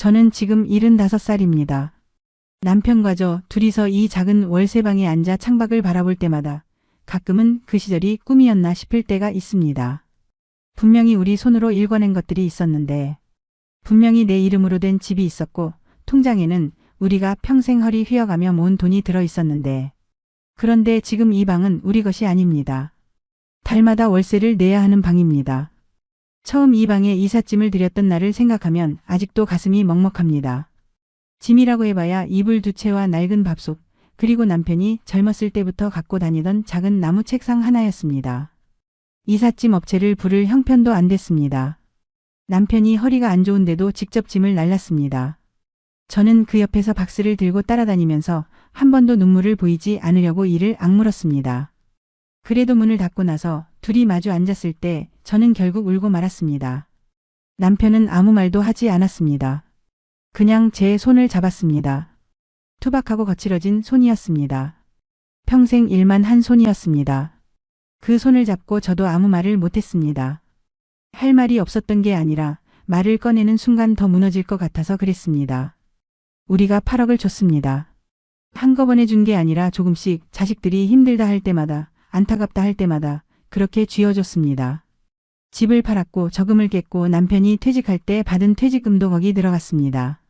저는 지금 75살입니다. 남편과 저 둘이서 이 작은 월세방에 앉아 창밖을 바라볼 때마다 가끔은 그 시절이 꿈이었나 싶을 때가 있습니다. 분명히 우리 손으로 일궈낸 것들이 있었는데, 분명히 내 이름으로 된 집이 있었고, 통장에는 우리가 평생 허리 휘어가며 모은 돈이 들어 있었는데, 그런데 지금 이 방은 우리 것이 아닙니다. 달마다 월세를 내야 하는 방입니다. 처음 이 방에 이삿짐을 들였던 날을 생각하면 아직도 가슴이 먹먹합니다. 짐이라고 해봐야 이불 2채와 낡은 밥솥, 그리고 남편이 젊었을 때부터 갖고 다니던 작은 나무 책상 하나였습니다. 이삿짐 업체를 부를 형편도 안 됐습니다. 남편이 허리가 안 좋은데도 직접 짐을 날랐습니다. 저는 그 옆에서 박스를 들고 따라다니면서 한 번도 눈물을 보이지 않으려고 이를 악물었습니다. 그래도 문을 닫고 나서 둘이 마주 앉았을 때 저는 결국 울고 말았습니다. 남편은 아무 말도 하지 않았습니다. 그냥 제 손을 잡았습니다. 투박하고 거칠어진 손이었습니다. 평생 일만 한 손이었습니다. 그 손을 잡고 저도 아무 말을 못했습니다. 할 말이 없었던 게 아니라 말을 꺼내는 순간 더 무너질 것 같아서 그랬습니다. 우리가 8억을 줬습니다. 한꺼번에 준 게 아니라 조금씩 자식들이 힘들다 할 때마다, 안타깝다 할 때마다 그렇게 쥐어줬습니다. 집을 팔았고 저금을 깼고 남편이 퇴직할 때 받은 퇴직금도 거기 들어갔습니다.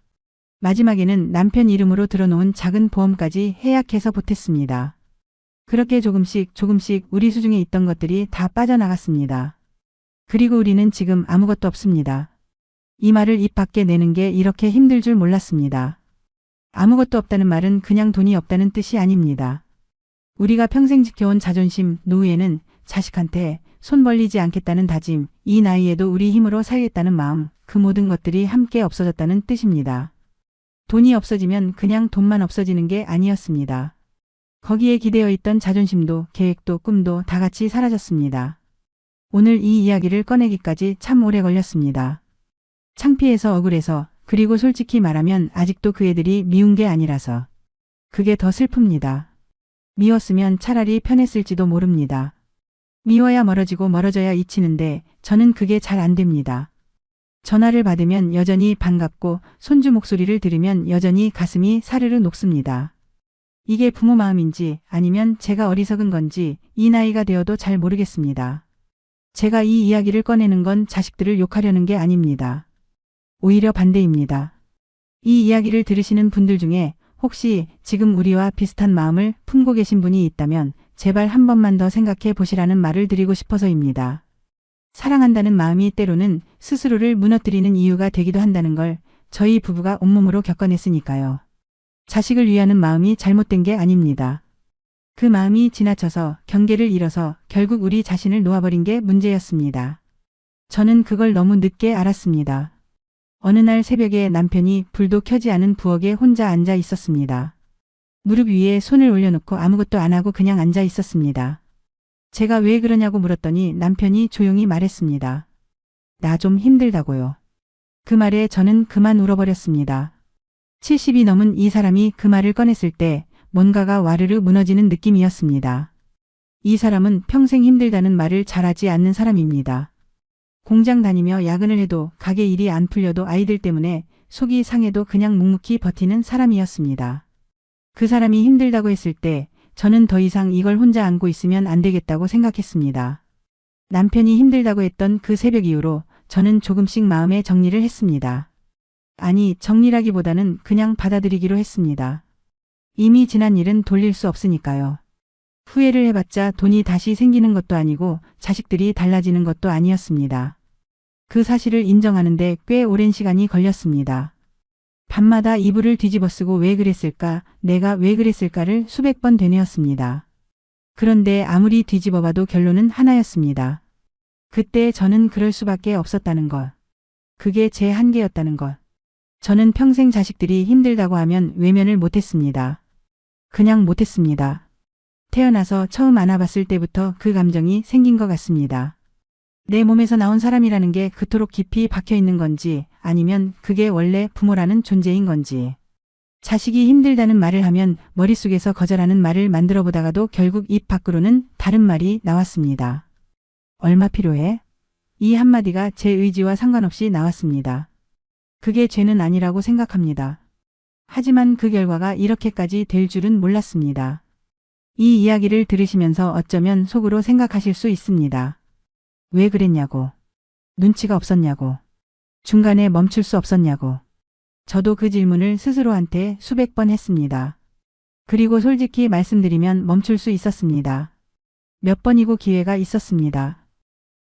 마지막에는 남편 이름으로 들어놓은 작은 보험까지 해약해서 보탰습니다. 그렇게 조금씩 우리 수중에 있던 것들이 다 빠져나갔습니다. 그리고 우리는 지금 아무것도 없습니다. 이 말을 입 밖에 내는 게 이렇게 힘들 줄 몰랐습니다. 아무것도 없다는 말은 그냥 돈이 없다는 뜻이 아닙니다. 우리가 평생 지켜온 자존심, 노후에는 자식한테 손 벌리지 않겠다는 다짐, 이 나이에도 우리 힘으로 살겠다는 마음, 그 모든 것들이 함께 없어졌다는 뜻입니다. 돈이 없어지면 그냥 돈만 없어지는 게 아니었습니다. 거기에 기대어 있던 자존심도 계획도 꿈도 다 같이 사라졌습니다. 오늘 이 이야기를 꺼내기까지 참 오래 걸렸습니다. 창피해서 억울해서, 그리고 솔직히 말하면 아직도 그 애들이 미운 게 아니라서. 그게 더 슬픕니다. 미웠으면 차라리 편했을지도 모릅니다. 미워야 멀어지고 멀어져야 잊히는데 저는 그게 잘 안 됩니다. 전화를 받으면 여전히 반갑고 손주 목소리를 들으면 여전히 가슴이 사르르 녹습니다. 이게 부모 마음인지 아니면 제가 어리석은 건지 이 나이가 되어도 잘 모르겠습니다. 제가 이 이야기를 꺼내는 건 자식들을 욕하려는 게 아닙니다. 오히려 반대입니다. 이 이야기를 들으시는 분들 중에 혹시 지금 우리와 비슷한 마음을 품고 계신 분이 있다면 제발 한 번만 더 생각해 보시라는 말을 드리고 싶어서입니다. 사랑한다는 마음이 때로는 스스로를 무너뜨리는 이유가 되기도 한다는 걸 저희 부부가 온몸으로 겪어냈으니까요. 자식을 위하는 마음이 잘못된 게 아닙니다. 그 마음이 지나쳐서 경계를 잃어서 결국 우리 자신을 놓아버린 게 문제였습니다. 저는 그걸 너무 늦게 알았습니다. 어느 날 새벽에 남편이 불도 켜지 않은 부엌에 혼자 앉아 있었습니다. 무릎 위에 손을 올려놓고 아무것도 안 하고 그냥 앉아 있었습니다. 제가 왜 그러냐고 물었더니 남편이 조용히 말했습니다. 나 좀 힘들다고요. 그 말에 저는 그만 울어버렸습니다. 70이 넘은 이 사람이 그 말을 꺼냈을 때 뭔가가 와르르 무너지는 느낌이었습니다. 이 사람은 평생 힘들다는 말을 잘하지 않는 사람입니다. 공장 다니며 야근을 해도 가게 일이 안 풀려도 아이들 때문에 속이 상해도 그냥 묵묵히 버티는 사람이었습니다. 그 사람이 힘들다고 했을 때 저는 더 이상 이걸 혼자 안고 있으면 안 되겠다고 생각했습니다. 남편이 힘들다고 했던 그 새벽 이후로 저는 조금씩 마음의 정리를 했습니다. 아니, 정리라기보다는 그냥 받아들이기로 했습니다. 이미 지난 일은 돌릴 수 없으니까요. 후회를 해봤자 돈이 다시 생기는 것도 아니고 자식들이 달라지는 것도 아니었습니다. 그 사실을 인정하는데 꽤 오랜 시간이 걸렸습니다. 밤마다 이불을 뒤집어쓰고 왜 그랬을까, 내가 왜 그랬을까를 수백 번 되뇌었습니다. 그런데 아무리 뒤집어봐도 결론은 하나였습니다. 그때 저는 그럴 수밖에 없었다는 것. 그게 제 한계였다는 것. 저는 평생 자식들이 힘들다고 하면 외면을 못했습니다. 그냥 못했습니다. 태어나서 처음 안아봤을 때부터 그 감정이 생긴 것 같습니다. 내 몸에서 나온 사람이라는 게 그토록 깊이 박혀 있는 건지 아니면 그게 원래 부모라는 존재인 건지. 자식이 힘들다는 말을 하면 머릿속에서 거절하는 말을 만들어 보다가도 결국 입 밖으로는 다른 말이 나왔습니다. 얼마 필요해? 이 한마디가 제 의지와 상관없이 나왔습니다. 그게 죄는 아니라고 생각합니다. 하지만 그 결과가 이렇게까지 될 줄은 몰랐습니다. 이 이야기를 들으시면서 어쩌면 속으로 생각하실 수 있습니다. 왜 그랬냐고. 눈치가 없었냐고. 중간에 멈출 수 없었냐고. 저도 그 질문을 스스로한테 수백 번 했습니다. 그리고 솔직히 말씀드리면 멈출 수 있었습니다. 몇 번이고 기회가 있었습니다.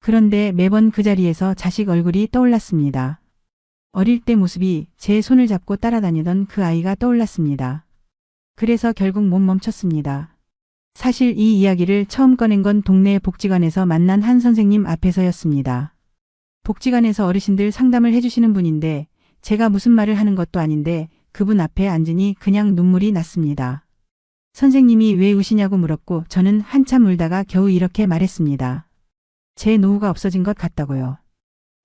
그런데 매번 그 자리에서 자식 얼굴이 떠올랐습니다. 어릴 때 모습이 제 손을 잡고 따라다니던 그 아이가 떠올랐습니다. 그래서 결국 못 멈췄습니다. 사실 이 이야기를 처음 꺼낸 건 동네 복지관에서 만난 한 선생님 앞에서였습니다. 복지관에서 어르신들 상담을 해주시는 분인데 제가 무슨 말을 하는 것도 아닌데 그분 앞에 앉으니 그냥 눈물이 났습니다. 선생님이 왜 우시냐고 물었고 저는 한참 울다가 겨우 이렇게 말했습니다. 제 노후가 없어진 것 같다고요.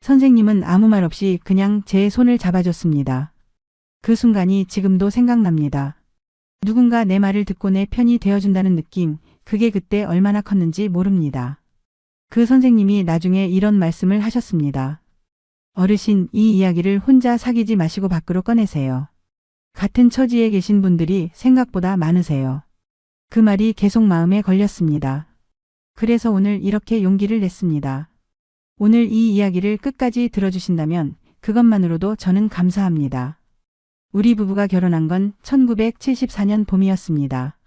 선생님은 아무 말 없이 그냥 제 손을 잡아줬습니다. 그 순간이 지금도 생각납니다. 누군가 내 말을 듣고 내 편이 되어준다는 느낌, 그게 그때 얼마나 컸는지 모릅니다. 그 선생님이 나중에 이런 말씀을 하셨습니다. 어르신, 이 이야기를 혼자 사귀지 마시고 밖으로 꺼내세요. 같은 처지에 계신 분들이 생각보다 많으세요. 그 말이 계속 마음에 걸렸습니다. 그래서 오늘 이렇게 용기를 냈습니다. 오늘 이 이야기를 끝까지 들어주신다면 그것만으로도 저는 감사합니다. 우리 부부가 결혼한 건 1974년 봄이었습니다.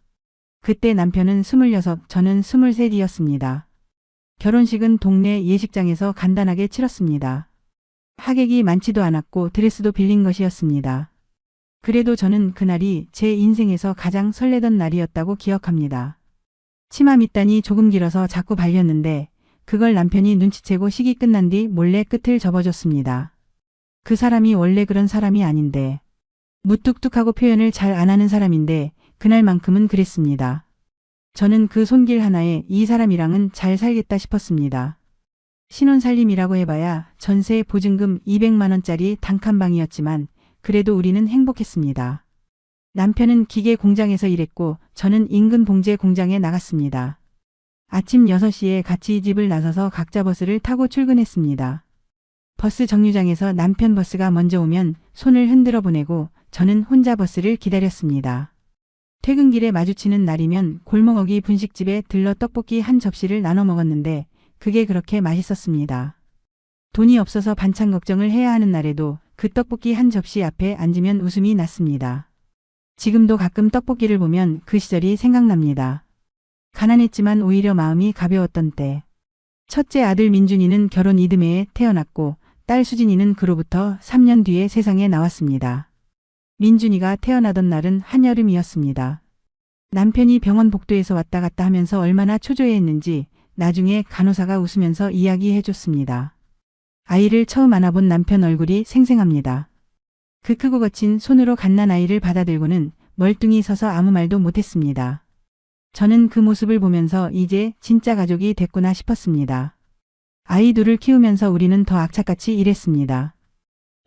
그때 남편은 26, 저는 23이었습니다. 결혼식은 동네 예식장에서 간단하게 치렀습니다. 하객이 많지도 않았고 드레스도 빌린 것이었습니다. 그래도 저는 그날이 제 인생에서 가장 설레던 날이었다고 기억합니다. 치마 밑단이 조금 길어서 자꾸 발렸는데 그걸 남편이 눈치채고 식이 끝난 뒤 몰래 끝을 접어줬습니다. 그 사람이 원래 그런 사람이 아닌데 무뚝뚝하고 표현을 잘 안 하는 사람인데 그날만큼은 그랬습니다. 저는 그 손길 하나에 이 사람이랑은 잘 살겠다 싶었습니다. 신혼살림이라고 해봐야 전세 보증금 200만 원짜리 단칸방이었지만 그래도 우리는 행복했습니다. 남편은 기계 공장에서 일했고 저는 인근 봉제 공장에 나갔습니다. 아침 6시에 같이 집을 나서서 각자 버스를 타고 출근했습니다. 버스 정류장에서 남편 버스가 먼저 오면 손을 흔들어 보내고 저는 혼자 버스를 기다렸습니다. 퇴근길에 마주치는 날이면 골목어기 분식집에 들러 떡볶이 한 접시를 나눠 먹었는데 그게 그렇게 맛있었습니다. 돈이 없어서 반찬 걱정을 해야 하는 날에도 그 떡볶이 한 접시 앞에 앉으면 웃음이 났습니다. 지금도 가끔 떡볶이를 보면 그 시절이 생각납니다. 가난했지만 오히려 마음이 가벼웠던 때. 첫째 아들 민준이는 결혼 이듬해에 태어났고 딸 수진이는 그로부터 3년 뒤에 세상에 나왔습니다. 민준이가 태어나던 날은 한여름이었습니다. 남편이 병원 복도에서 왔다 갔다 하면서 얼마나 초조해했는지 나중에 간호사가 웃으면서 이야기해 줬습니다. 아이를 처음 안아본 남편 얼굴이 생생합니다. 그 크고 거친 손으로 갓난 아이를 받아들고는 멀뚱히 서서 아무 말도 못했습니다. 저는 그 모습을 보면서 이제 진짜 가족이 됐구나 싶었습니다. 아이 둘을 키우면서 우리는 더 악착같이 일했습니다.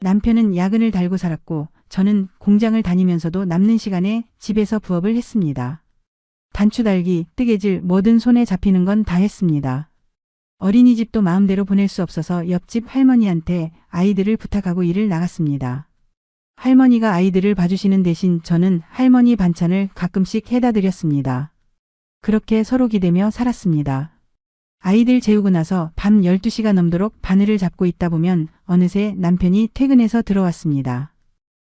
남편은 야근을 달고 살았고 저는 공장을 다니면서도 남는 시간에 집에서 부업을 했습니다. 단추 달기, 뜨개질, 뭐든 손에 잡히는 건 다 했습니다. 어린이집도 마음대로 보낼 수 없어서 옆집 할머니한테 아이들을 부탁하고 일을 나갔습니다. 할머니가 아이들을 봐주시는 대신 저는 할머니 반찬을 가끔씩 해다 드렸습니다. 그렇게 서로 기대며 살았습니다. 아이들 재우고 나서 밤 12시가 넘도록 바늘을 잡고 있다 보면 어느새 남편이 퇴근해서 들어왔습니다.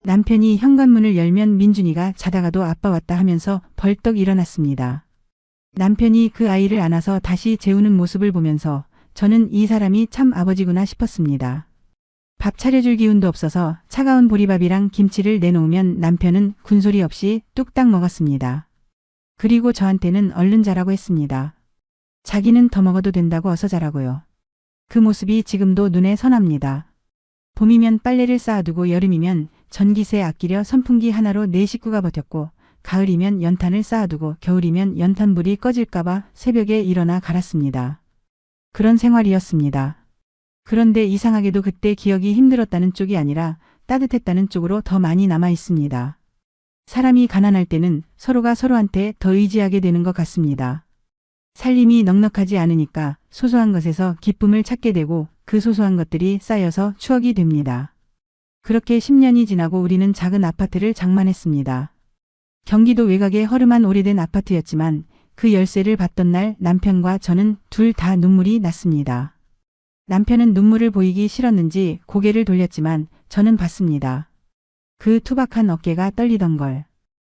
남편이 현관문을 열면 민준이가 자다가도 아빠 왔다 하면서 벌떡 일어났습니다. 남편이 그 아이를 안아서 다시 재우는 모습을 보면서 저는 이 사람이 참 아버지구나 싶었습니다. 밥 차려줄 기운도 없어서 차가운 보리밥이랑 김치를 내놓으면 남편은 군소리 없이 뚝딱 먹었습니다. 그리고 저한테는 얼른 자라고 했습니다. 자기는 더 먹어도 된다고 어서 자라고요. 그 모습이 지금도 눈에 선합니다. 봄이면 빨래를 쌓아두고 여름이면 전기세 아끼려 선풍기 하나로 네 식구가 버텼고 가을이면 연탄을 쌓아두고 겨울이면 연탄불이 꺼질까봐 새벽에 일어나 갈았습니다. 그런 생활이었습니다. 그런데 이상하게도 그때 기억이 힘들었다는 쪽이 아니라 따뜻했다는 쪽으로 더 많이 남아 있습니다. 사람이 가난할 때는 서로가 서로한테 더 의지하게 되는 것 같습니다. 살림이 넉넉하지 않으니까 소소한 것에서 기쁨을 찾게 되고 그 소소한 것들이 쌓여서 추억이 됩니다. 그렇게 10년이 지나고 우리는 작은 아파트를 장만했습니다. 경기도 외곽의 허름한 오래된 아파트였지만 그 열쇠를 받던 날 남편과 저는 둘 다 눈물이 났습니다. 남편은 눈물을 보이기 싫었는지 고개를 돌렸지만 저는 봤습니다. 그 투박한 어깨가 떨리던 걸.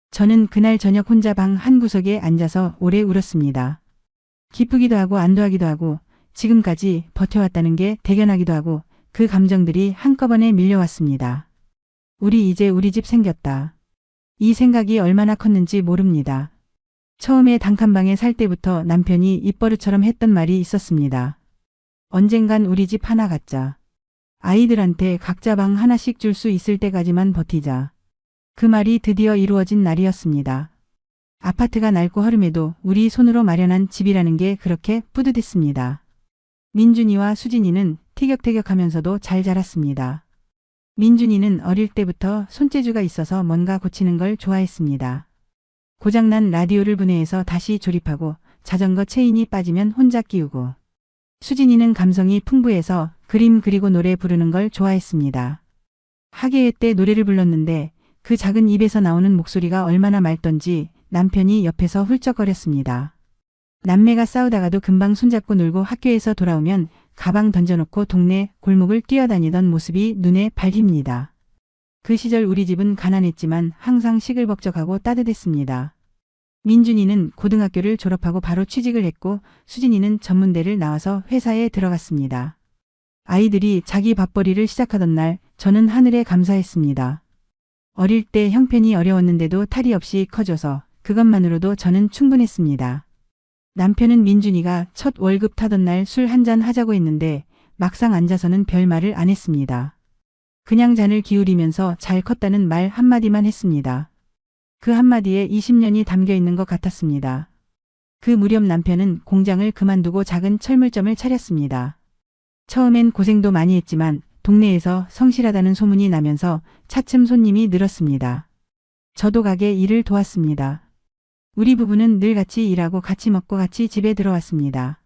저는 그날 저녁 혼자 방 한 구석에 앉아서 오래 울었습니다. 기쁘기도 하고 안도하기도 하고 지금까지 버텨왔다는 게 대견하기도 하고 그 감정들이 한꺼번에 밀려왔습니다. 우리 이제 우리 집 생겼다. 이 생각이 얼마나 컸는지 모릅니다. 처음에 단칸방에 살 때부터 남편이 입버릇처럼 했던 말이 있었습니다. 언젠간 우리 집 하나 갖자. 아이들한테 각자 방 하나씩 줄 수 있을 때까지만 버티자. 그 말이 드디어 이루어진 날이었습니다. 아파트가 낡고 허름해도 우리 손으로 마련한 집이라는 게 그렇게 뿌듯했습니다. 민준이와 수진이는 티격태격하면서도 잘 자랐습니다. 민준이는 어릴 때부터 손재주가 있어서 뭔가 고치는 걸 좋아했습니다. 고장난 라디오를 분해해서 다시 조립하고 자전거 체인이 빠지면 혼자 끼우고. 수진이는 감성이 풍부해서 그림 그리고 노래 부르는 걸 좋아했습니다. 학예회 때 노래를 불렀는데 그 작은 입에서 나오는 목소리가 얼마나 맑던지 남편이 옆에서 훌쩍거렸습니다. 남매가 싸우다가도 금방 손잡고 놀고 학교에서 돌아오면 가방 던져놓고 동네 골목을 뛰어다니던 모습이 눈에 밟힙니다. 그 시절 우리 집은 가난했지만 항상 시끌벅적하고 따뜻했습니다. 민준이는 고등학교를 졸업하고 바로 취직을 했고 수진이는 전문대를 나와서 회사에 들어갔습니다. 아이들이 자기 밥벌이를 시작하던 날 저는 하늘에 감사했습니다. 어릴 때 형편이 어려웠는데도 탈이 없이 커줘서 그것만으로도 저는 충분했습니다. 남편은 민준이가 첫 월급 타던 날 술 한잔 하자고 했는데 막상 앉아서는 별말을 안 했습니다. 그냥 잔을 기울이면서 잘 컸다는 말 한마디만 했습니다. 그 한마디에 20년이 담겨 있는 것 같았습니다. 그 무렵 남편은 공장을 그만두고 작은 철물점을 차렸습니다. 처음엔 고생도 많이 했지만 동네에서 성실하다는 소문이 나면서 차츰 손님이 늘었습니다. 저도 가게 일을 도왔습니다. 우리 부부는 늘 같이 일하고 같이 먹고 같이 집에 들어왔습니다.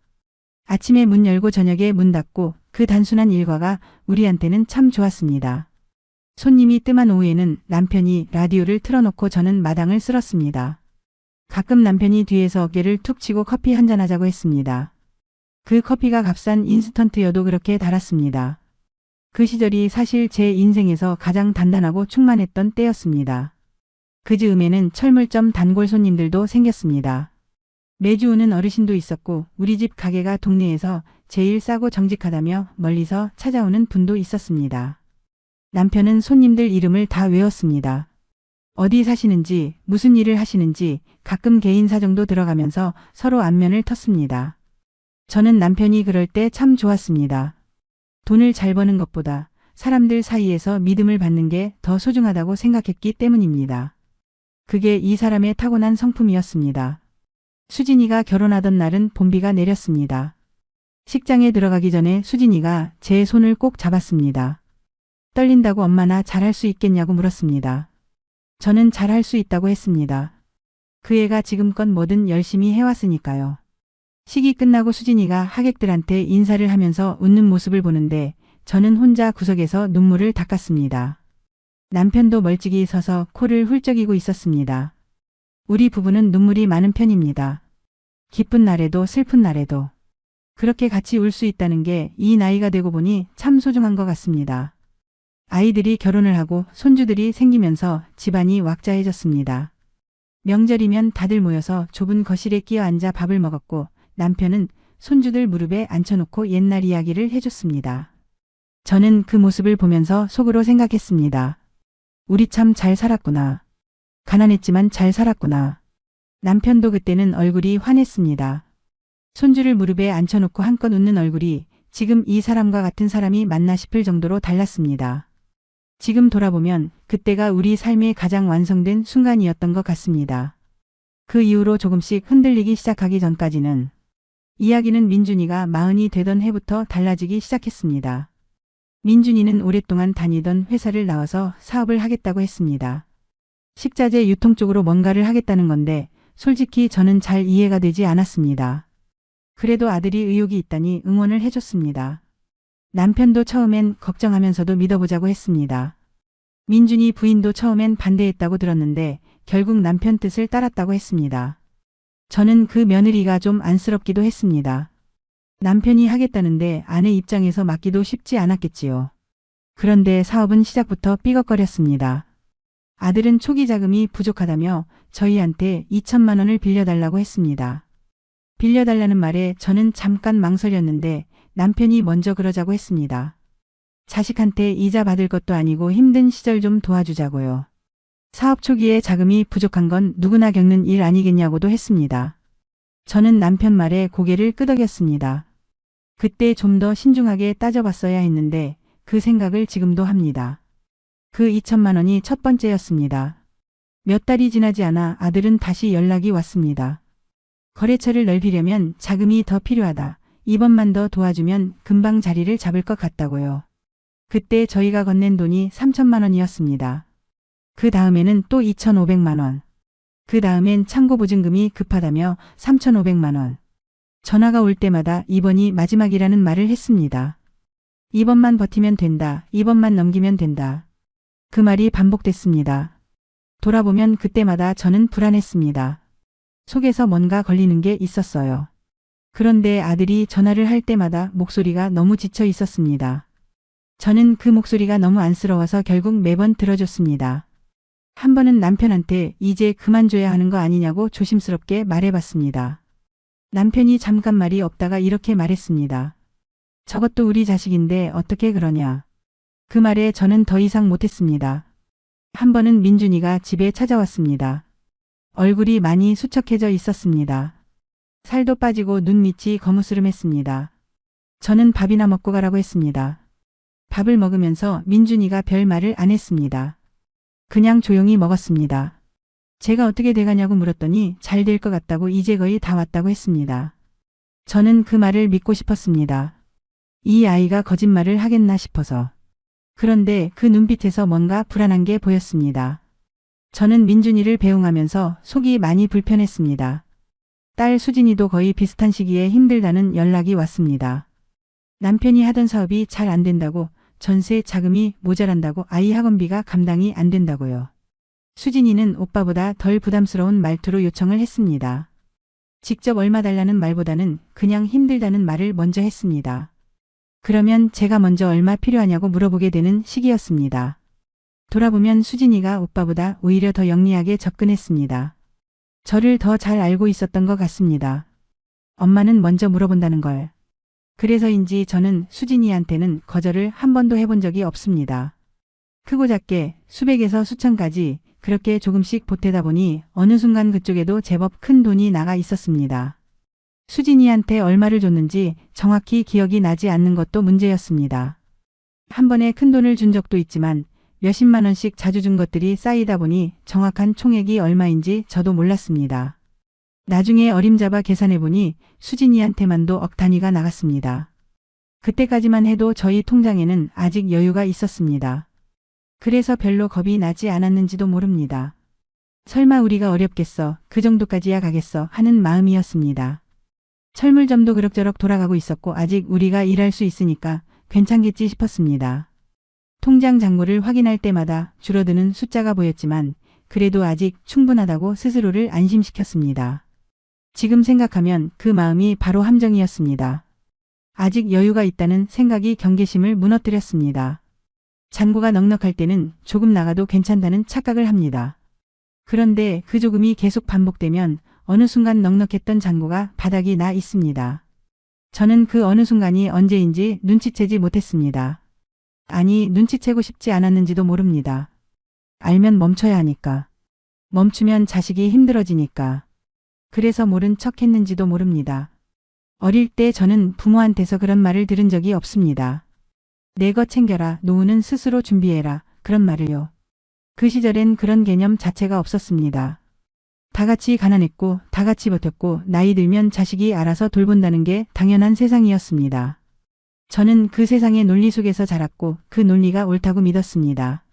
아침에 문 열고 저녁에 문 닫고 그 단순한 일과가 우리한테는 참 좋았습니다. 손님이 뜸한 오후에는 남편이 라디오를 틀어놓고 저는 마당을 쓸었습니다. 가끔 남편이 뒤에서 어깨를 툭 치고 커피 한잔 하자고 했습니다. 그 커피가 값싼 인스턴트여도 그렇게 달았습니다. 그 시절이 사실 제 인생에서 가장 단단하고 충만했던 때였습니다. 그 즈음에는 철물점 단골 손님들도 생겼습니다. 매주 오는 어르신도 있었고 우리 집 가게가 동네에서 제일 싸고 정직하다며 멀리서 찾아오는 분도 있었습니다. 남편은 손님들 이름을 다 외웠습니다. 어디 사시는지, 무슨 일을 하시는지, 가끔 개인 사정도 들어가면서 서로 안면을 텄습니다. 저는 남편이 그럴 때 참 좋았습니다. 돈을 잘 버는 것보다 사람들 사이에서 믿음을 받는 게 더 소중하다고 생각했기 때문입니다. 그게 이 사람의 타고난 성품이었습니다. 수진이가 결혼하던 날은 봄비가 내렸습니다. 식장에 들어가기 전에 수진이가 제 손을 꼭 잡았습니다. 떨린다고 엄마나 잘할 수 있겠냐고 물었습니다. 저는 잘할 수 있다고 했습니다. 그 애가 지금껏 뭐든 열심히 해왔으니까요. 식이 끝나고 수진이가 하객들한테 인사를 하면서 웃는 모습을 보는데 저는 혼자 구석에서 눈물을 닦았습니다. 남편도 멀찍이 서서 코를 훌쩍이고 있었습니다. 우리 부부는 눈물이 많은 편입니다. 기쁜 날에도 슬픈 날에도. 그렇게 같이 울 수 있다는 게 이 나이가 되고 보니 참 소중한 것 같습니다. 아이들이 결혼을 하고 손주들이 생기면서 집안이 왁자해졌습니다. 명절이면 다들 모여서 좁은 거실에 끼어 앉아 밥을 먹었고 남편은 손주들 무릎에 앉혀놓고 옛날 이야기를 해줬습니다. 저는 그 모습을 보면서 속으로 생각했습니다. 우리 참 잘 살았구나. 가난했지만 잘 살았구나. 남편도 그때는 얼굴이 환했습니다. 손주를 무릎에 앉혀놓고 한껏 웃는 얼굴이 지금 이 사람과 같은 사람이 맞나 싶을 정도로 달랐습니다. 지금 돌아보면 그때가 우리 삶의 가장 완성된 순간이었던 것 같습니다. 그 이후로 조금씩 흔들리기 시작하기 전까지는 이야기는 민준이가 40이 되던 해부터 달라지기 시작했습니다. 민준이는 오랫동안 다니던 회사를 나와서 사업을 하겠다고 했습니다. 식자재 유통 쪽으로 뭔가를 하겠다는 건데 솔직히 저는 잘 이해가 되지 않았습니다. 그래도 아들이 의욕이 있다니 응원을 해줬습니다. 남편도 처음엔 걱정하면서도 믿어보자고 했습니다. 민준이 부인도 처음엔 반대했다고 들었는데 결국 남편 뜻을 따랐다고 했습니다. 저는 그 며느리가 좀 안쓰럽기도 했습니다. 남편이 하겠다는데 아내 입장에서 맡기도 쉽지 않았겠지요. 그런데 사업은 시작부터 삐걱거렸습니다. 아들은 초기 자금이 부족하다며 저희한테 2천만 원을 빌려달라고 했습니다. 빌려달라는 말에 저는 잠깐 망설였는데 남편이 먼저 그러자고 했습니다. 자식한테 이자 받을 것도 아니고 힘든 시절 좀 도와주자고요. 사업 초기에 자금이 부족한 건 누구나 겪는 일 아니겠냐고도 했습니다. 저는 남편 말에 고개를 끄덕였습니다. 그때 좀 더 신중하게 따져봤어야 했는데 그 생각을 지금도 합니다. 그 2천만 원이 첫 번째였습니다. 몇 달이 지나지 않아 아들은 다시 연락이 왔습니다. 거래처를 넓히려면 자금이 더 필요하다. 이번만 더 도와주면 금방 자리를 잡을 것 같다고요. 그때 저희가 건넨 돈이 3천만 원이었습니다. 그 다음에는 또 2,500만 원. 그 다음엔 창고 보증금이 급하다며 3,500만 원. 전화가 올 때마다 이번이 마지막이라는 말을 했습니다. 이번만 버티면 된다. 이번만 넘기면 된다. 그 말이 반복됐습니다. 돌아보면 그때마다 저는 불안했습니다. 속에서 뭔가 걸리는 게 있었어요. 그런데 아들이 전화를 할 때마다 목소리가 너무 지쳐 있었습니다. 저는 그 목소리가 너무 안쓰러워서 결국 매번 들어줬습니다. 한 번은 남편한테 이제 그만줘야 하는 거 아니냐고 조심스럽게 말해봤습니다. 남편이 잠깐 말이 없다가 이렇게 말했습니다. 저것도 우리 자식인데 어떻게 그러냐. 그 말에 저는 더 이상 못했습니다. 한 번은 민준이가 집에 찾아왔습니다. 얼굴이 많이 수척해져 있었습니다. 살도 빠지고 눈밑이 거무스름했습니다. 저는 밥이나 먹고 가라고 했습니다. 밥을 먹으면서 민준이가 별 말을 안 했습니다. 그냥 조용히 먹었습니다. 제가 어떻게 돼가냐고 물었더니 잘 될 것 같다고 이제 거의 다 왔다고 했습니다. 저는 그 말을 믿고 싶었습니다. 이 아이가 거짓말을 하겠나 싶어서. 그런데 그 눈빛에서 뭔가 불안한 게 보였습니다. 저는 민준이를 배웅하면서 속이 많이 불편했습니다. 딸 수진이도 거의 비슷한 시기에 힘들다는 연락이 왔습니다. 남편이 하던 사업이 잘 안 된다고, 전세 자금이 모자란다고, 아이 학원비가 감당이 안 된다고요. 수진이는 오빠보다 덜 부담스러운 말투로 요청을 했습니다. 직접 얼마 달라는 말보다는 그냥 힘들다는 말을 먼저 했습니다. 그러면 제가 먼저 얼마 필요하냐고 물어보게 되는 시기였습니다. 돌아보면 수진이가 오빠보다 오히려 더 영리하게 접근했습니다. 저를 더 잘 알고 있었던 것 같습니다. 엄마는 먼저 물어본다는 걸. 그래서인지 저는 수진이한테는 거절을 한 번도 해본 적이 없습니다. 크고 작게 수백에서 수천까지 그렇게 조금씩 보태다 보니 어느 순간 그쪽에도 제법 큰 돈이 나가 있었습니다. 수진이한테 얼마를 줬는지 정확히 기억이 나지 않는 것도 문제였습니다. 한 번에 큰 돈을 준 적도 있지만 몇십만 원씩 자주 준 것들이 쌓이다 보니 정확한 총액이 얼마인지 저도 몰랐습니다. 나중에 어림잡아 계산해보니 수진이한테만도 억 단위가 나갔습니다. 그때까지만 해도 저희 통장에는 아직 여유가 있었습니다. 그래서 별로 겁이 나지 않았는지도 모릅니다. 설마 우리가 어렵겠어, 그 정도까지야 가겠어 하는 마음이었습니다. 철물점도 그럭저럭 돌아가고 있었고 아직 우리가 일할 수 있으니까 괜찮겠지 싶었습니다. 통장 잔고를 확인할 때마다 줄어드는 숫자가 보였지만 그래도 아직 충분하다고 스스로를 안심시켰습니다. 지금 생각하면 그 마음이 바로 함정이었습니다. 아직 여유가 있다는 생각이 경계심을 무너뜨렸습니다. 잔고가 넉넉할 때는 조금 나가도 괜찮다는 착각을 합니다. 그런데 그 조금이 계속 반복되면 어느 순간 넉넉했던 잔고가 바닥이 나 있습니다. 저는 그 어느 순간이 언제인지 눈치채지 못했습니다. 아니, 눈치채고 싶지 않았는지도 모릅니다. 알면 멈춰야 하니까. 멈추면 자식이 힘들어지니까. 그래서 모른 척 했는지도 모릅니다. 어릴 때 저는 부모한테서 그런 말을 들은 적이 없습니다. 내 것 챙겨라, 노후는 스스로 준비해라, 그런 말을요. 그 시절엔 그런 개념 자체가 없었습니다. 다 같이 가난했고 다 같이 버텼고 나이 들면 자식이 알아서 돌본다는 게 당연한 세상이었습니다. 저는 그 세상의 논리 속에서 자랐고 그 논리가 옳다고 믿었습니다.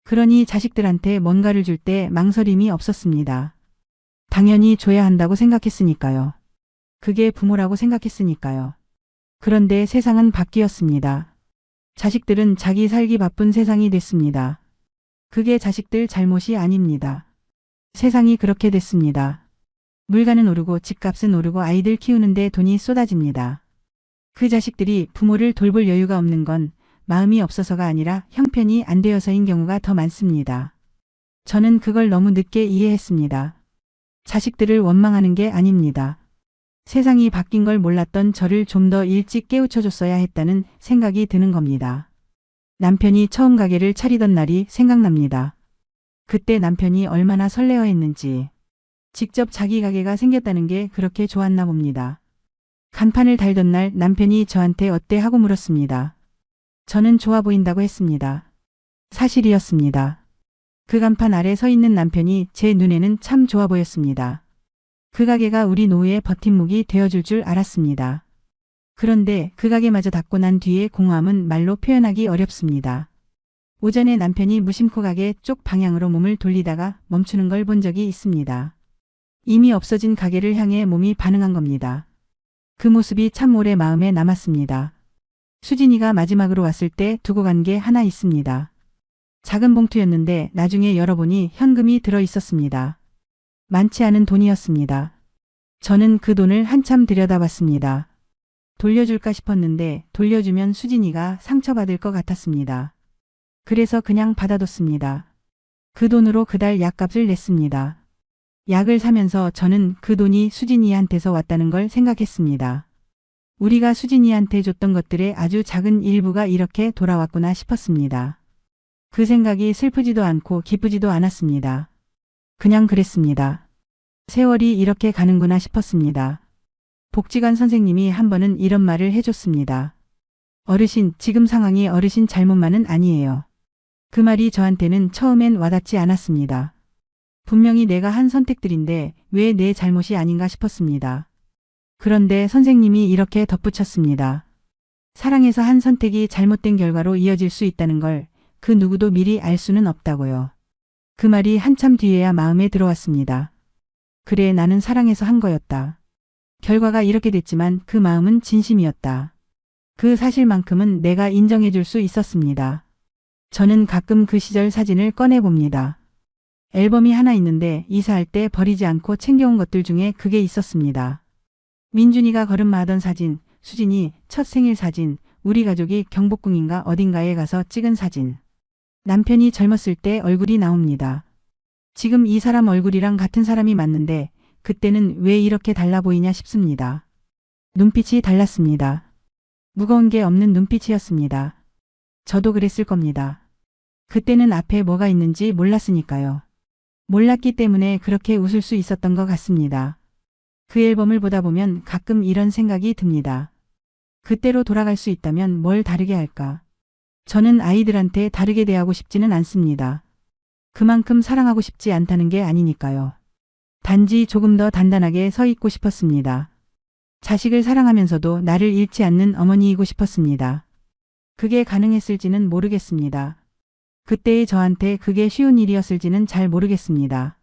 그러니 자식들한테 뭔가를 줄 때 망설임이 없었습니다. 당연히 줘야 한다고 생각했으니까요. 그게 부모라고 생각했으니까요. 그런데 세상은 바뀌었습니다. 자식들은 자기 살기 바쁜 세상이 됐습니다. 그게 자식들 잘못이 아닙니다. 세상이 그렇게 됐습니다. 물가는 오르고 집값은 오르고 아이들 키우는데 돈이 쏟아집니다. 그 자식들이 부모를 돌볼 여유가 없는 건 마음이 없어서가 아니라 형편이 안 되어서인 경우가 더 많습니다. 저는 그걸 너무 늦게 이해했습니다. 자식들을 원망하는 게 아닙니다. 세상이 바뀐 걸 몰랐던 저를 좀 더 일찍 깨우쳐줬어야 했다는 생각이 드는 겁니다. 남편이 처음 가게를 차리던 날이 생각납니다. 그때 남편이 얼마나 설레어했는지. 직접 자기 가게가 생겼다는 게 그렇게 좋았나 봅니다. 간판을 달던 날 남편이 저한테 어때 하고 물었습니다. 저는 좋아 보인다고 했습니다. 사실이었습니다. 그 간판 아래 서 있는 남편이 제 눈에는 참 좋아 보였습니다. 그 가게가 우리 노후의 버팀목이 되어줄 줄 알았습니다. 그런데 그 가게마저 닫고 난 뒤의 공허함은 말로 표현하기 어렵습니다. 오전에 남편이 무심코 가게 쪽 방향으로 몸을 돌리다가 멈추는 걸 본 적이 있습니다. 이미 없어진 가게를 향해 몸이 반응한 겁니다. 그 모습이 참 오래 마음에 남았습니다. 수진이가 마지막으로 왔을 때 두고 간 게 하나 있습니다. 작은 봉투였는데 나중에 열어보니 현금이 들어 있었습니다. 많지 않은 돈이었습니다. 저는 그 돈을 한참 들여다봤습니다. 돌려줄까 싶었는데 돌려주면 수진이가 상처받을 것 같았습니다. 그래서 그냥 받아뒀습니다. 그 돈으로 그달 약값을 냈습니다. 약을 사면서 저는 그 돈이 수진이한테서 왔다는 걸 생각했습니다. 우리가 수진이한테 줬던 것들의 아주 작은 일부가 이렇게 돌아왔구나 싶었습니다. 그 생각이 슬프지도 않고 기쁘지도 않았습니다. 그냥 그랬습니다. 세월이 이렇게 가는구나 싶었습니다. 복지관 선생님이 한 번은 이런 말을 해줬습니다. 어르신, 지금 상황이 어르신 잘못만은 아니에요. 그 말이 저한테는 처음엔 와닿지 않았습니다. 분명히 내가 한 선택들인데 왜 내 잘못이 아닌가 싶었습니다. 그런데 선생님이 이렇게 덧붙였습니다. 사랑에서 한 선택이 잘못된 결과로 이어질 수 있다는 걸 그 누구도 미리 알 수는 없다고요. 그 말이 한참 뒤에야 마음에 들어왔습니다. 그래, 나는 사랑해서 한 거였다. 결과가 이렇게 됐지만 그 마음은 진심이었다. 그 사실만큼은 내가 인정해 줄 수 있었습니다. 저는 가끔 그 시절 사진을 꺼내봅니다. 앨범이 하나 있는데 이사할 때 버리지 않고 챙겨온 것들 중에 그게 있었습니다. 민준이가 걸음마하던 사진, 수진이 첫 생일 사진, 우리 가족이 경복궁인가 어딘가에 가서 찍은 사진. 남편이 젊었을 때 얼굴이 나옵니다. 지금 이 사람 얼굴이랑 같은 사람이 맞는데 그때는 왜 이렇게 달라 보이냐 싶습니다. 눈빛이 달랐습니다. 무거운 게 없는 눈빛이었습니다. 저도 그랬을 겁니다. 그때는 앞에 뭐가 있는지 몰랐으니까요. 몰랐기 때문에 그렇게 웃을 수 있었던 것 같습니다. 그 앨범을 보다 보면 가끔 이런 생각이 듭니다. 그때로 돌아갈 수 있다면 뭘 다르게 할까? 저는 아이들한테 다르게 대하고 싶지는 않습니다. 그만큼 사랑하고 싶지 않다는 게 아니니까요. 단지 조금 더 단단하게 서 있고 싶었습니다. 자식을 사랑하면서도 나를 잃지 않는 어머니이고 싶었습니다. 그게 가능했을지는 모르겠습니다. 그때의 저한테 그게 쉬운 일이었을지는 잘 모르겠습니다.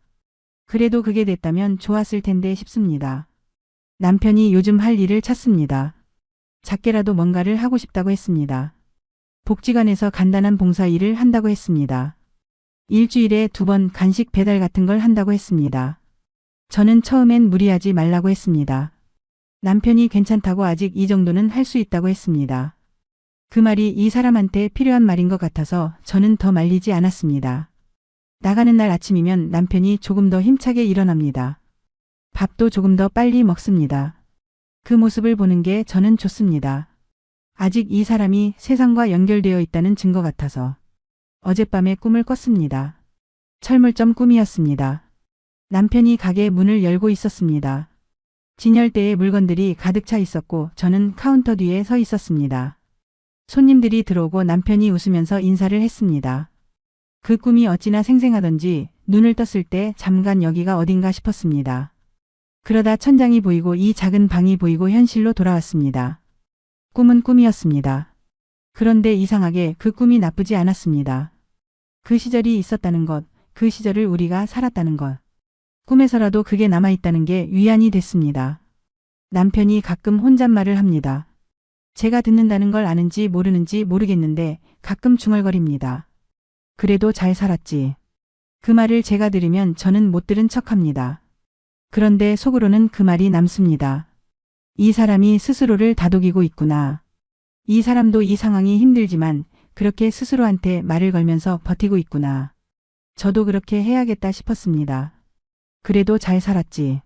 그래도 그게 됐다면 좋았을 텐데 싶습니다. 남편이 요즘 할 일을 찾습니다. 작게라도 뭔가를 하고 싶다고 했습니다. 복지관에서 간단한 봉사 일을 한다고 했습니다. 일주일에 2번 간식 배달 같은 걸 한다고 했습니다. 저는 처음엔 무리하지 말라고 했습니다. 남편이 괜찮다고 아직 이 정도는 할 수 있다고 했습니다. 그 말이 이 사람한테 필요한 말인 것 같아서 저는 더 말리지 않았습니다. 나가는 날 아침이면 남편이 조금 더 힘차게 일어납니다. 밥도 조금 더 빨리 먹습니다. 그 모습을 보는 게 저는 좋습니다. 아직 이 사람이 세상과 연결되어 있다는 증거 같아서. 어젯밤에 꿈을 꿨습니다. 철물점 꿈이었습니다. 남편이 가게 문을 열고 있었습니다. 진열대에 물건들이 가득 차 있었고 저는 카운터 뒤에 서 있었습니다. 손님들이 들어오고 남편이 웃으면서 인사를 했습니다. 그 꿈이 어찌나 생생하던지 눈을 떴을 때 잠깐 여기가 어딘가 싶었습니다. 그러다 천장이 보이고 이 작은 방이 보이고 현실로 돌아왔습니다. 꿈은 꿈이었습니다. 그런데 이상하게 그 꿈이 나쁘지 않았습니다. 그 시절이 있었다는 것, 그 시절을 우리가 살았다는 것. 꿈에서라도 그게 남아있다는 게 위안이 됐습니다. 남편이 가끔 혼잣말을 합니다. 제가 듣는다는 걸 아는지 모르는지 모르겠는데 가끔 중얼거립니다. 그래도 잘 살았지. 그 말을 제가 들으면 저는 못 들은 척합니다. 그런데 속으로는 그 말이 남습니다. 이 사람이 스스로를 다독이고 있구나. 이 사람도 이 상황이 힘들지만 그렇게 스스로한테 말을 걸면서 버티고 있구나. 저도 그렇게 해야겠다 싶었습니다. 그래도 잘 살았지.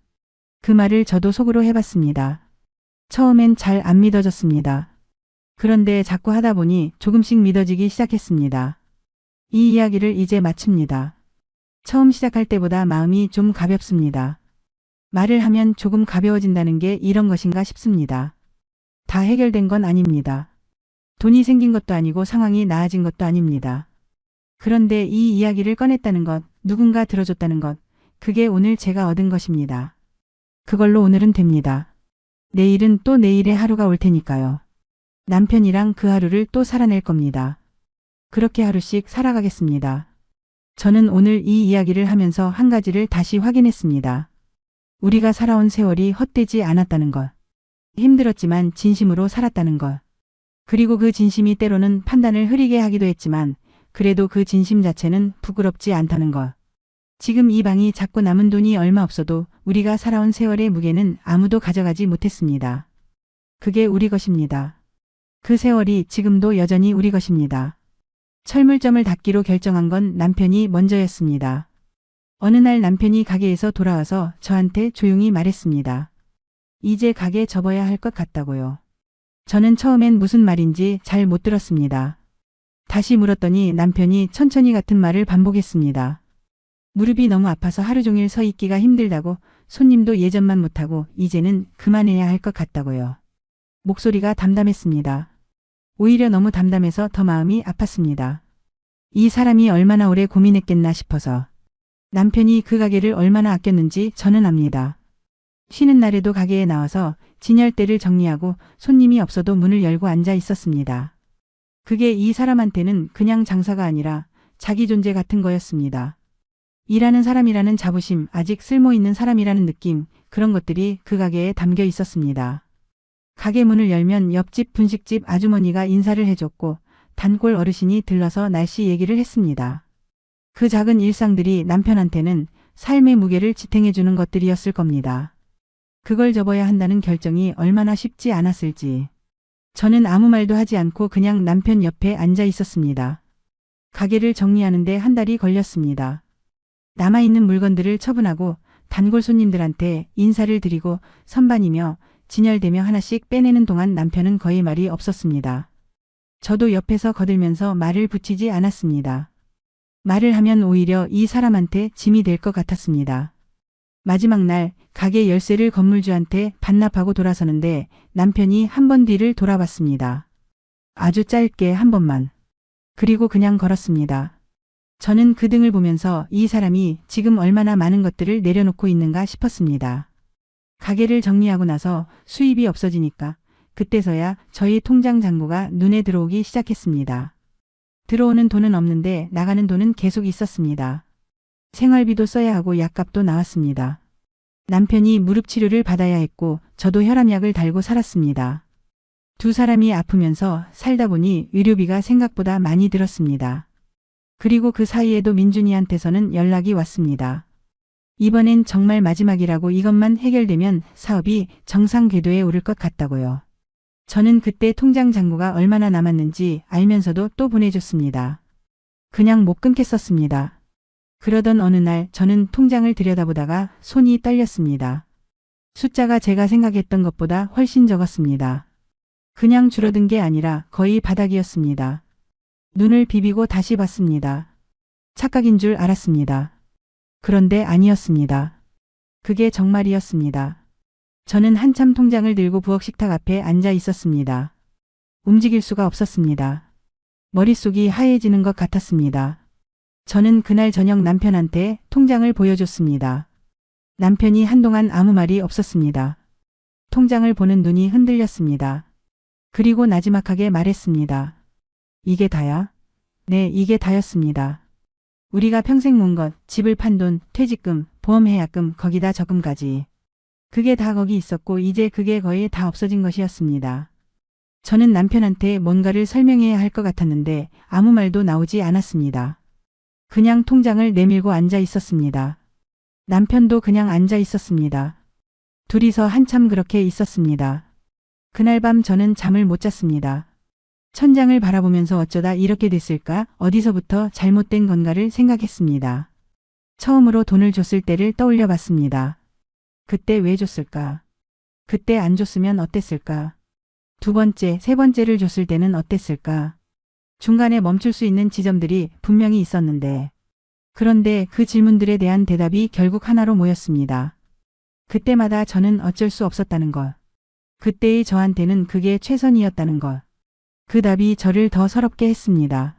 그 말을 저도 속으로 해봤습니다. 처음엔 잘 안 믿어졌습니다. 그런데 자꾸 하다 보니 조금씩 믿어지기 시작했습니다. 이 이야기를 이제 마칩니다. 처음 시작할 때보다 마음이 좀 가볍습니다. 말을 하면 조금 가벼워진다는 게 이런 것인가 싶습니다. 다 해결된 건 아닙니다. 돈이 생긴 것도 아니고 상황이 나아진 것도 아닙니다. 그런데 이 이야기를 꺼냈다는 것, 누군가 들어줬다는 것, 그게 오늘 제가 얻은 것입니다. 그걸로 오늘은 됩니다. 내일은 또 내일의 하루가 올 테니까요. 남편이랑 그 하루를 또 살아낼 겁니다. 그렇게 하루씩 살아가겠습니다. 저는 오늘 이 이야기를 하면서 한 가지를 다시 확인했습니다. 우리가 살아온 세월이 헛되지 않았다는 것. 힘들었지만 진심으로 살았다는 것. 그리고 그 진심이 때로는 판단을 흐리게 하기도 했지만 그래도 그 진심 자체는 부끄럽지 않다는 것. 지금 이 방이 작고 남은 돈이 얼마 없어도 우리가 살아온 세월의 무게는 아무도 가져가지 못했습니다. 그게 우리 것입니다. 그 세월이 지금도 여전히 우리 것입니다. 철물점을 닫기로 결정한 건 남편이 먼저였습니다. 어느 날 남편이 가게에서 돌아와서 저한테 조용히 말했습니다. 이제 가게 접어야 할 것 같다고요. 저는 처음엔 무슨 말인지 잘 못 들었습니다. 다시 물었더니 남편이 천천히 같은 말을 반복했습니다. 무릎이 너무 아파서 하루 종일 서 있기가 힘들다고, 손님도 예전만 못하고 이제는 그만해야 할 것 같다고요. 목소리가 담담했습니다. 오히려 너무 담담해서 더 마음이 아팠습니다. 이 사람이 얼마나 오래 고민했겠나 싶어서. 남편이 그 가게를 얼마나 아꼈는지 저는 압니다. 쉬는 날에도 가게에 나와서 진열대를 정리하고 손님이 없어도 문을 열고 앉아 있었습니다. 그게 이 사람한테는 그냥 장사가 아니라 자기 존재 같은 거였습니다. 일하는 사람이라는 자부심, 아직 쓸모있는 사람이라는 느낌, 그런 것들이 그 가게에 담겨 있었습니다. 가게 문을 열면 옆집 분식집 아주머니가 인사를 해줬고 단골 어르신이 들러서 날씨 얘기를 했습니다. 그 작은 일상들이 남편한테는 삶의 무게를 지탱해주는 것들이었을 겁니다. 그걸 접어야 한다는 결정이 얼마나 쉽지 않았을지. 저는 아무 말도 하지 않고 그냥 남편 옆에 앉아 있었습니다. 가게를 정리하는데 한 달이 걸렸습니다. 남아있는 물건들을 처분하고 단골 손님들한테 인사를 드리고 선반이며 진열되며 하나씩 빼내는 동안 남편은 거의 말이 없었습니다. 저도 옆에서 거들면서 말을 붙이지 않았습니다. 말을 하면 오히려 이 사람한테 짐이 될 것 같았습니다. 마지막 날 가게 열쇠를 건물주한테 반납하고 돌아서는데 남편이 한 번 뒤를 돌아봤습니다. 아주 짧게 한 번만. 그리고 그냥 걸었습니다. 저는 그 등을 보면서 이 사람이 지금 얼마나 많은 것들을 내려놓고 있는가 싶었습니다. 가게를 정리하고 나서 수입이 없어지니까 그때서야 저희 통장 잔고가 눈에 들어오기 시작했습니다. 들어오는 돈은 없는데 나가는 돈은 계속 있었습니다. 생활비도 써야 하고 약값도 나왔습니다. 남편이 무릎 치료를 받아야 했고 저도 혈압약을 달고 살았습니다. 두 사람이 아프면서 살다 보니 의료비가 생각보다 많이 들었습니다. 그리고 그 사이에도 민준이한테서는 연락이 왔습니다. 이번엔 정말 마지막이라고, 이것만 해결되면 사업이 정상 궤도에 오를 것 같다고요. 저는 그때 통장 잔고가 얼마나 남았는지 알면서도 또 보내줬습니다. 그냥 못 끊겠었습니다. 그러던 어느 날 저는 통장을 들여다보다가 손이 떨렸습니다. 숫자가 제가 생각했던 것보다 훨씬 적었습니다. 그냥 줄어든 게 아니라 거의 바닥이었습니다. 눈을 비비고 다시 봤습니다. 착각인 줄 알았습니다. 그런데 아니었습니다. 그게 정말이었습니다. 저는 한참 통장을 들고 부엌 식탁 앞에 앉아 있었습니다. 움직일 수가 없었습니다. 머릿속이 하얘지는 것 같았습니다. 저는 그날 저녁 남편한테 통장을 보여줬습니다. 남편이 한동안 아무 말이 없었습니다. 통장을 보는 눈이 흔들렸습니다. 그리고 나지막하게 말했습니다. 이게 다야? 네, 이게 다였습니다. 우리가 평생 모은 것, 집을 판 돈, 퇴직금, 보험해약금, 거기다 저금까지. 그게 다 거기 있었고 이제 그게 거의 다 없어진 것이었습니다. 저는 남편한테 뭔가를 설명해야 할 것 같았는데 아무 말도 나오지 않았습니다. 그냥 통장을 내밀고 앉아 있었습니다. 남편도 그냥 앉아 있었습니다. 둘이서 한참 그렇게 있었습니다. 그날 밤 저는 잠을 못 잤습니다. 천장을 바라보면서 어쩌다 이렇게 됐을까, 어디서부터 잘못된 건가를 생각했습니다. 처음으로 돈을 줬을 때를 떠올려 봤습니다. 그때 왜 줬을까? 그때 안 줬으면 어땠을까? 두 번째, 세 번째를 줬을 때는 어땠을까? 중간에 멈출 수 있는 지점들이 분명히 있었는데, 그런데 그 질문들에 대한 대답이 결국 하나로 모였습니다. 그때마다 저는 어쩔 수 없었다는 것. 그때의 저한테는 그게 최선이었다는 것. 그 답이 저를 더 서럽게 했습니다.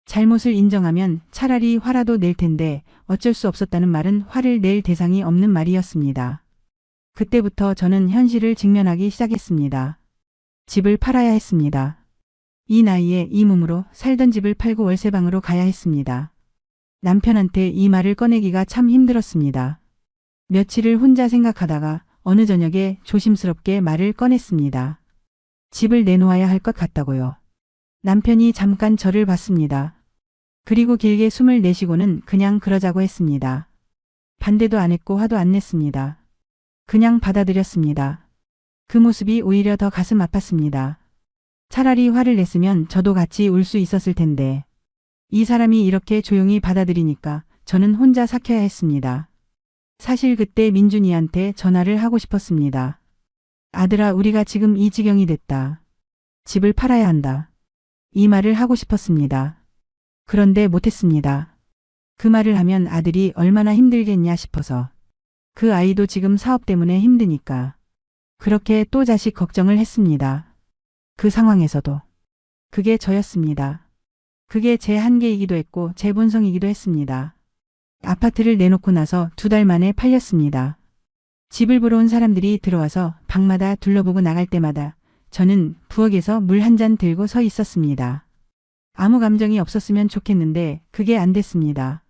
잘못을 인정하면 차라리 화라도 낼 텐데 어쩔 수 없었다는 말은 화를 낼 대상이 없는 말이었습니다. 그때부터 저는 현실을 직면하기 시작했습니다. 집을 팔아야 했습니다. 이 나이에 이 몸으로 살던 집을 팔고 월세방으로 가야 했습니다. 남편한테 이 말을 꺼내기가 참 힘들었습니다. 며칠을 혼자 생각하다가 어느 저녁에 조심스럽게 말을 꺼냈습니다. 집을 내놓아야 할 것 같다고요. 남편이 잠깐 저를 봤습니다. 그리고 길게 숨을 내쉬고는 그냥 그러자고 했습니다. 반대도 안 했고 화도 안 냈습니다. 그냥 받아들였습니다. 그 모습이 오히려 더 가슴 아팠습니다. 차라리 화를 냈으면 저도 같이 울 수 있었을 텐데. 이 사람이 이렇게 조용히 받아들이니까 저는 혼자 삭혀야 했습니다. 사실 그때 민준이한테 전화를 하고 싶었습니다. 아들아, 우리가 지금 이 지경이 됐다. 집을 팔아야 한다. 이 말을 하고 싶었습니다. 그런데 못했습니다. 그 말을 하면 아들이 얼마나 힘들겠냐 싶어서. 그 아이도 지금 사업 때문에 힘드니까. 그렇게 또 자식 걱정을 했습니다. 그 상황에서도. 그게 저였습니다. 그게 제 한계이기도 했고 제 본성이기도 했습니다. 아파트를 내놓고 나서 2달 만에 팔렸습니다. 집을 보러 온 사람들이 들어와서 방마다 둘러보고 나갈 때마다 저는 부엌에서 물 한 잔 들고 서 있었습니다. 아무 감정이 없었으면 좋겠는데 그게 안 됐습니다.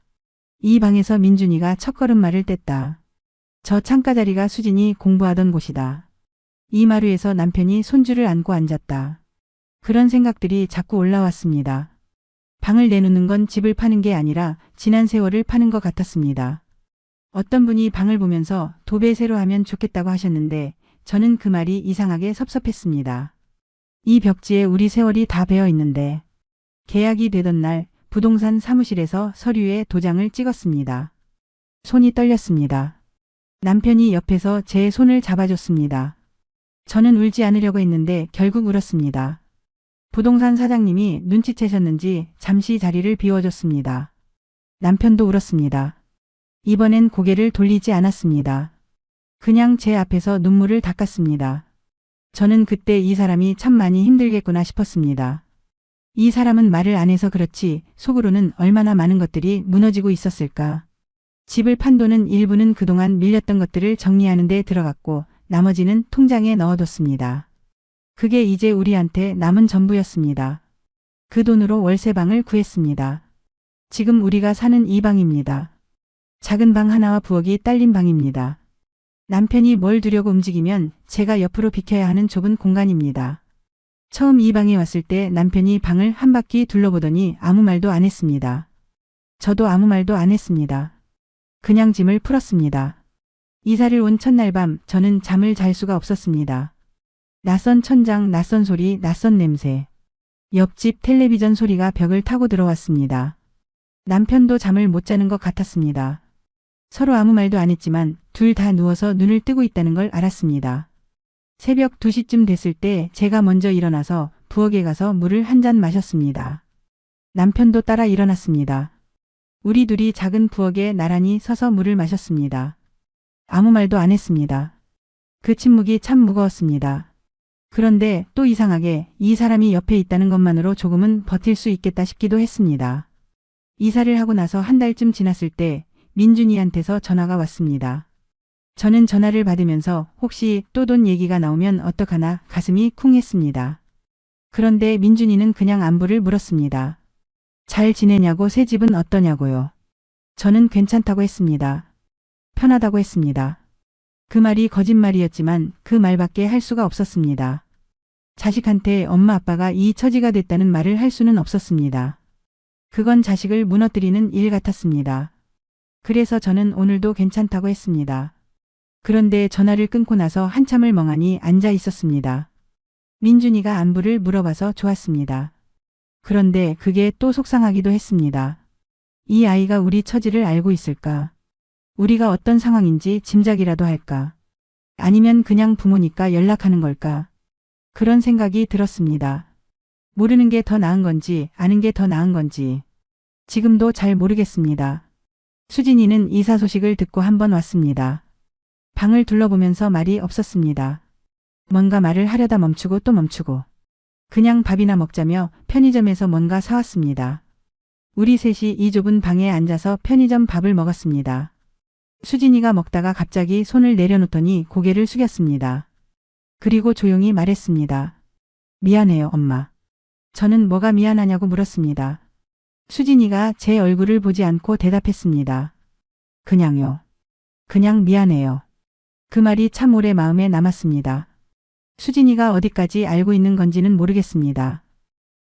이 방에서 민준이가 첫걸음말을 뗐다. 저 창가 자리가 수진이 공부하던 곳이다. 이 마루에서 남편이 손주를 안고 앉았다. 그런 생각들이 자꾸 올라왔습니다. 방을 내놓는 건 집을 파는 게 아니라 지난 세월을 파는 것 같았습니다. 어떤 분이 방을 보면서 도배 새로 하면 좋겠다고 하셨는데 저는 그 말이 이상하게 섭섭했습니다. 이 벽지에 우리 세월이 다 배어 있는데. 계약이 되던 날 부동산 사무실에서 서류에 도장을 찍었습니다. 손이 떨렸습니다. 남편이 옆에서 제 손을 잡아줬습니다. 저는 울지 않으려고 했는데 결국 울었습니다. 부동산 사장님이 눈치채셨는지 잠시 자리를 비워줬습니다. 남편도 울었습니다. 이번엔 고개를 돌리지 않았습니다. 그냥 제 앞에서 눈물을 닦았습니다. 저는 그때 이 사람이 참 많이 힘들겠구나 싶었습니다. 이 사람은 말을 안 해서 그렇지 속으로는 얼마나 많은 것들이 무너지고 있었을까. 집을 판 돈은 일부는 그동안 밀렸던 것들을 정리하는 데 들어갔고 나머지는 통장에 넣어뒀습니다. 그게 이제 우리한테 남은 전부였습니다. 그 돈으로 월세방을 구했습니다. 지금 우리가 사는 이 방입니다. 작은 방 하나와 부엌이 딸린 방입니다. 남편이 뭘 두려고 움직이면 제가 옆으로 비켜야 하는 좁은 공간입니다. 처음 이 방에 왔을 때 남편이 방을 한 바퀴 둘러보더니 아무 말도 안 했습니다. 저도 아무 말도 안 했습니다. 그냥 짐을 풀었습니다. 이사를 온 첫날 밤 저는 잠을 잘 수가 없었습니다. 낯선 천장, 낯선 소리, 낯선 냄새. 옆집 텔레비전 소리가 벽을 타고 들어왔습니다. 남편도 잠을 못 자는 것 같았습니다. 서로 아무 말도 안 했지만 둘 다 누워서 눈을 뜨고 있다는 걸 알았습니다. 새벽 2시쯤 됐을 때 제가 먼저 일어나서 부엌에 가서 물을 한 잔 마셨습니다. 남편도 따라 일어났습니다. 우리 둘이 작은 부엌에 나란히 서서 물을 마셨습니다. 아무 말도 안 했습니다. 그 침묵이 참 무거웠습니다. 그런데 또 이상하게 이 사람이 옆에 있다는 것만으로 조금은 버틸 수 있겠다 싶기도 했습니다. 이사를 하고 나서 한 달쯤 지났을 때 민준이한테서 전화가 왔습니다. 저는 전화를 받으면서 혹시 또 돈 얘기가 나오면 어떡하나 가슴이 쿵 했습니다. 그런데 민준이는 그냥 안부를 물었습니다. 잘 지내냐고, 새 집은 어떠냐고요. 저는 괜찮다고 했습니다. 편하다고 했습니다. 그 말이 거짓말이었지만 그 말밖에 할 수가 없었습니다. 자식한테 엄마 아빠가 이 처지가 됐다는 말을 할 수는 없었습니다. 그건 자식을 무너뜨리는 일 같았습니다. 그래서 저는 오늘도 괜찮다고 했습니다. 그런데 전화를 끊고 나서 한참을 멍하니 앉아 있었습니다. 민준이가 안부를 물어봐서 좋았습니다. 그런데 그게 또 속상하기도 했습니다. 이 아이가 우리 처지를 알고 있을까? 우리가 어떤 상황인지 짐작이라도 할까? 아니면 그냥 부모니까 연락하는 걸까? 그런 생각이 들었습니다. 모르는 게 더 나은 건지 아는 게 더 나은 건지 지금도 잘 모르겠습니다. 수진이는 이사 소식을 듣고 한번 왔습니다. 방을 둘러보면서 말이 없었습니다. 뭔가 말을 하려다 멈추고 또 멈추고 그냥 밥이나 먹자며 편의점에서 뭔가 사왔습니다. 우리 셋이 이 좁은 방에 앉아서 편의점 밥을 먹었습니다. 수진이가 먹다가 갑자기 손을 내려놓더니 고개를 숙였습니다. 그리고 조용히 말했습니다. 미안해요, 엄마. 저는 뭐가 미안하냐고 물었습니다. 수진이가 제 얼굴을 보지 않고 대답했습니다. 그냥요. 그냥 미안해요. 그 말이 참 오래 마음에 남았습니다. 수진이가 어디까지 알고 있는 건지는 모르겠습니다.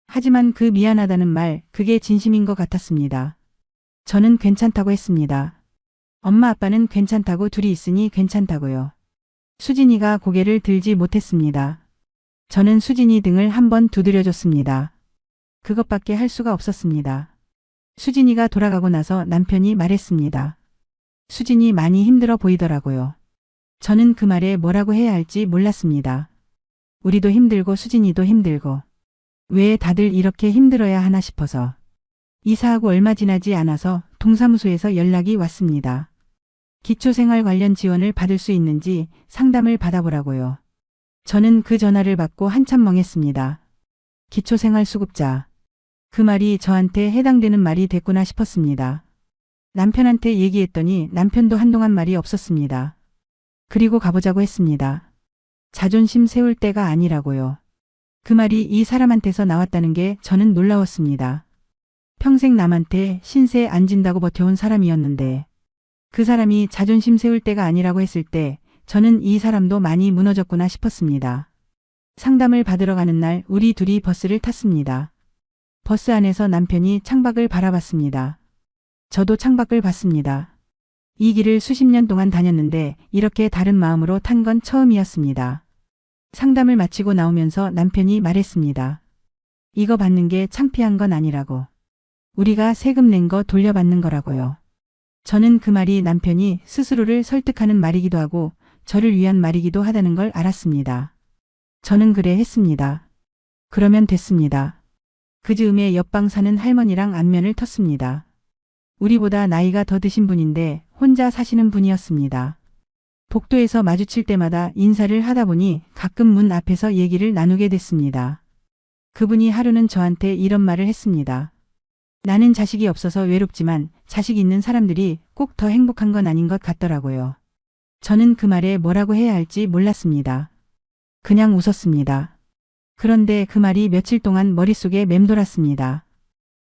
하지만 그 미안하다는 말, 그게 진심인 것 같았습니다. 저는 괜찮다고 했습니다. 엄마 아빠는 괜찮다고 둘이 있으니 괜찮다고요. 수진이가 고개를 들지 못했습니다. 저는 수진이 등을 한번 두드려줬습니다. 그것밖에 할 수가 없었습니다. 수진이가 돌아가고 나서 남편이 말했습니다. 수진이 많이 힘들어 보이더라고요. 저는 그 말에 뭐라고 해야 할지 몰랐습니다. 우리도 힘들고 수진이도 힘들고 왜 다들 이렇게 힘들어야 하나 싶어서 이사하고 얼마 지나지 않아서 동사무소에서 연락이 왔습니다. 기초생활 관련 지원을 받을 수 있는지 상담을 받아보라고요. 저는 그 전화를 받고 한참 멍했습니다. 기초생활수급자. 그 말이 저한테 해당되는 말이 됐구나 싶었습니다. 남편한테 얘기했더니 남편도 한동안 말이 없었습니다. 그리고 가보자고 했습니다. 자존심 세울 때가 아니라고요. 그 말이 이 사람한테서 나왔다는 게 저는 놀라웠습니다. 평생 남한테 신세 안 진다고 버텨온 사람이었는데 그 사람이 자존심 세울 때가 아니라고 했을 때 저는 이 사람도 많이 무너졌구나 싶었습니다. 상담을 받으러 가는 날 우리 둘이 버스를 탔습니다. 버스 안에서 남편이 창밖을 바라봤습니다. 저도 창밖을 봤습니다. 이 길을 수십 년 동안 다녔는데 이렇게 다른 마음으로 탄 건 처음이었습니다. 상담을 마치고 나오면서 남편이 말했습니다. 이거 받는 게 창피한 건 아니라고. 우리가 세금 낸 거 돌려받는 거라고요. 저는 그 말이 남편이 스스로를 설득하는 말이기도 하고 저를 위한 말이기도 하다는 걸 알았습니다. 저는 그래 했습니다. 그러면 됐습니다. 그 즈음에 옆방 사는 할머니랑 안면을 텄습니다. 우리보다 나이가 더 드신 분인데 혼자 사시는 분이었습니다. 복도에서 마주칠 때마다 인사를 하다 보니 가끔 문 앞에서 얘기를 나누게 됐습니다. 그분이 하루는 저한테 이런 말을 했습니다. 나는 자식이 없어서 외롭지만 자식 있는 사람들이 꼭 더 행복한 건 아닌 것 같더라고요. 저는 그 말에 뭐라고 해야 할지 몰랐습니다. 그냥 웃었습니다. 그런데 그 말이 며칠 동안 머릿속에 맴돌았습니다.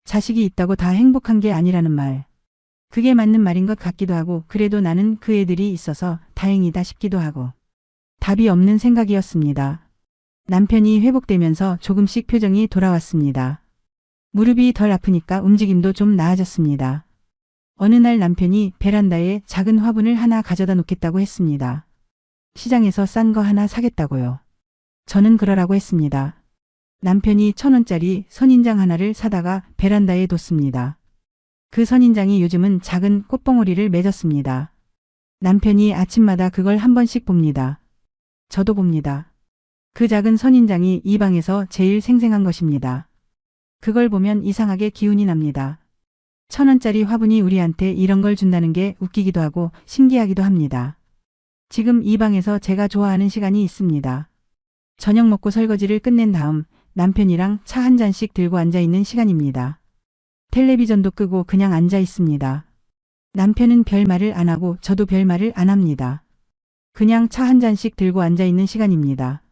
자식이 있다고 다 행복한 게 아니라는 말. 그게 맞는 말인 것 같기도 하고 그래도 나는 그 애들이 있어서 다행이다 싶기도 하고 답이 없는 생각이었습니다. 남편이 회복되면서 조금씩 표정이 돌아왔습니다. 무릎이 덜 아프니까 움직임도 좀 나아졌습니다. 어느 날 남편이 베란다에 작은 화분을 하나 가져다 놓겠다고 했습니다. 시장에서 싼 거 하나 사겠다고요. 저는 그러라고 했습니다. 남편이 1,000원짜리 선인장 하나를 사다가 베란다에 뒀습니다. 그 선인장이 요즘은 작은 꽃봉오리를 맺었습니다. 남편이 아침마다 그걸 한 번씩 봅니다. 저도 봅니다. 그 작은 선인장이 이 방에서 제일 생생한 것입니다. 그걸 보면 이상하게 기운이 납니다. 1,000원짜리 화분이 우리한테 이런 걸 준다는 게 웃기기도 하고 신기하기도 합니다. 지금 이 방에서 제가 좋아하는 시간이 있습니다. 저녁 먹고 설거지를 끝낸 다음 남편이랑 차 한 잔씩 들고 앉아 있는 시간입니다. 텔레비전도 끄고 그냥 앉아 있습니다. 남편은 별말을 안 하고 저도 별말을 안 합니다. 그냥 차 한 잔씩 들고 앉아 있는 시간입니다.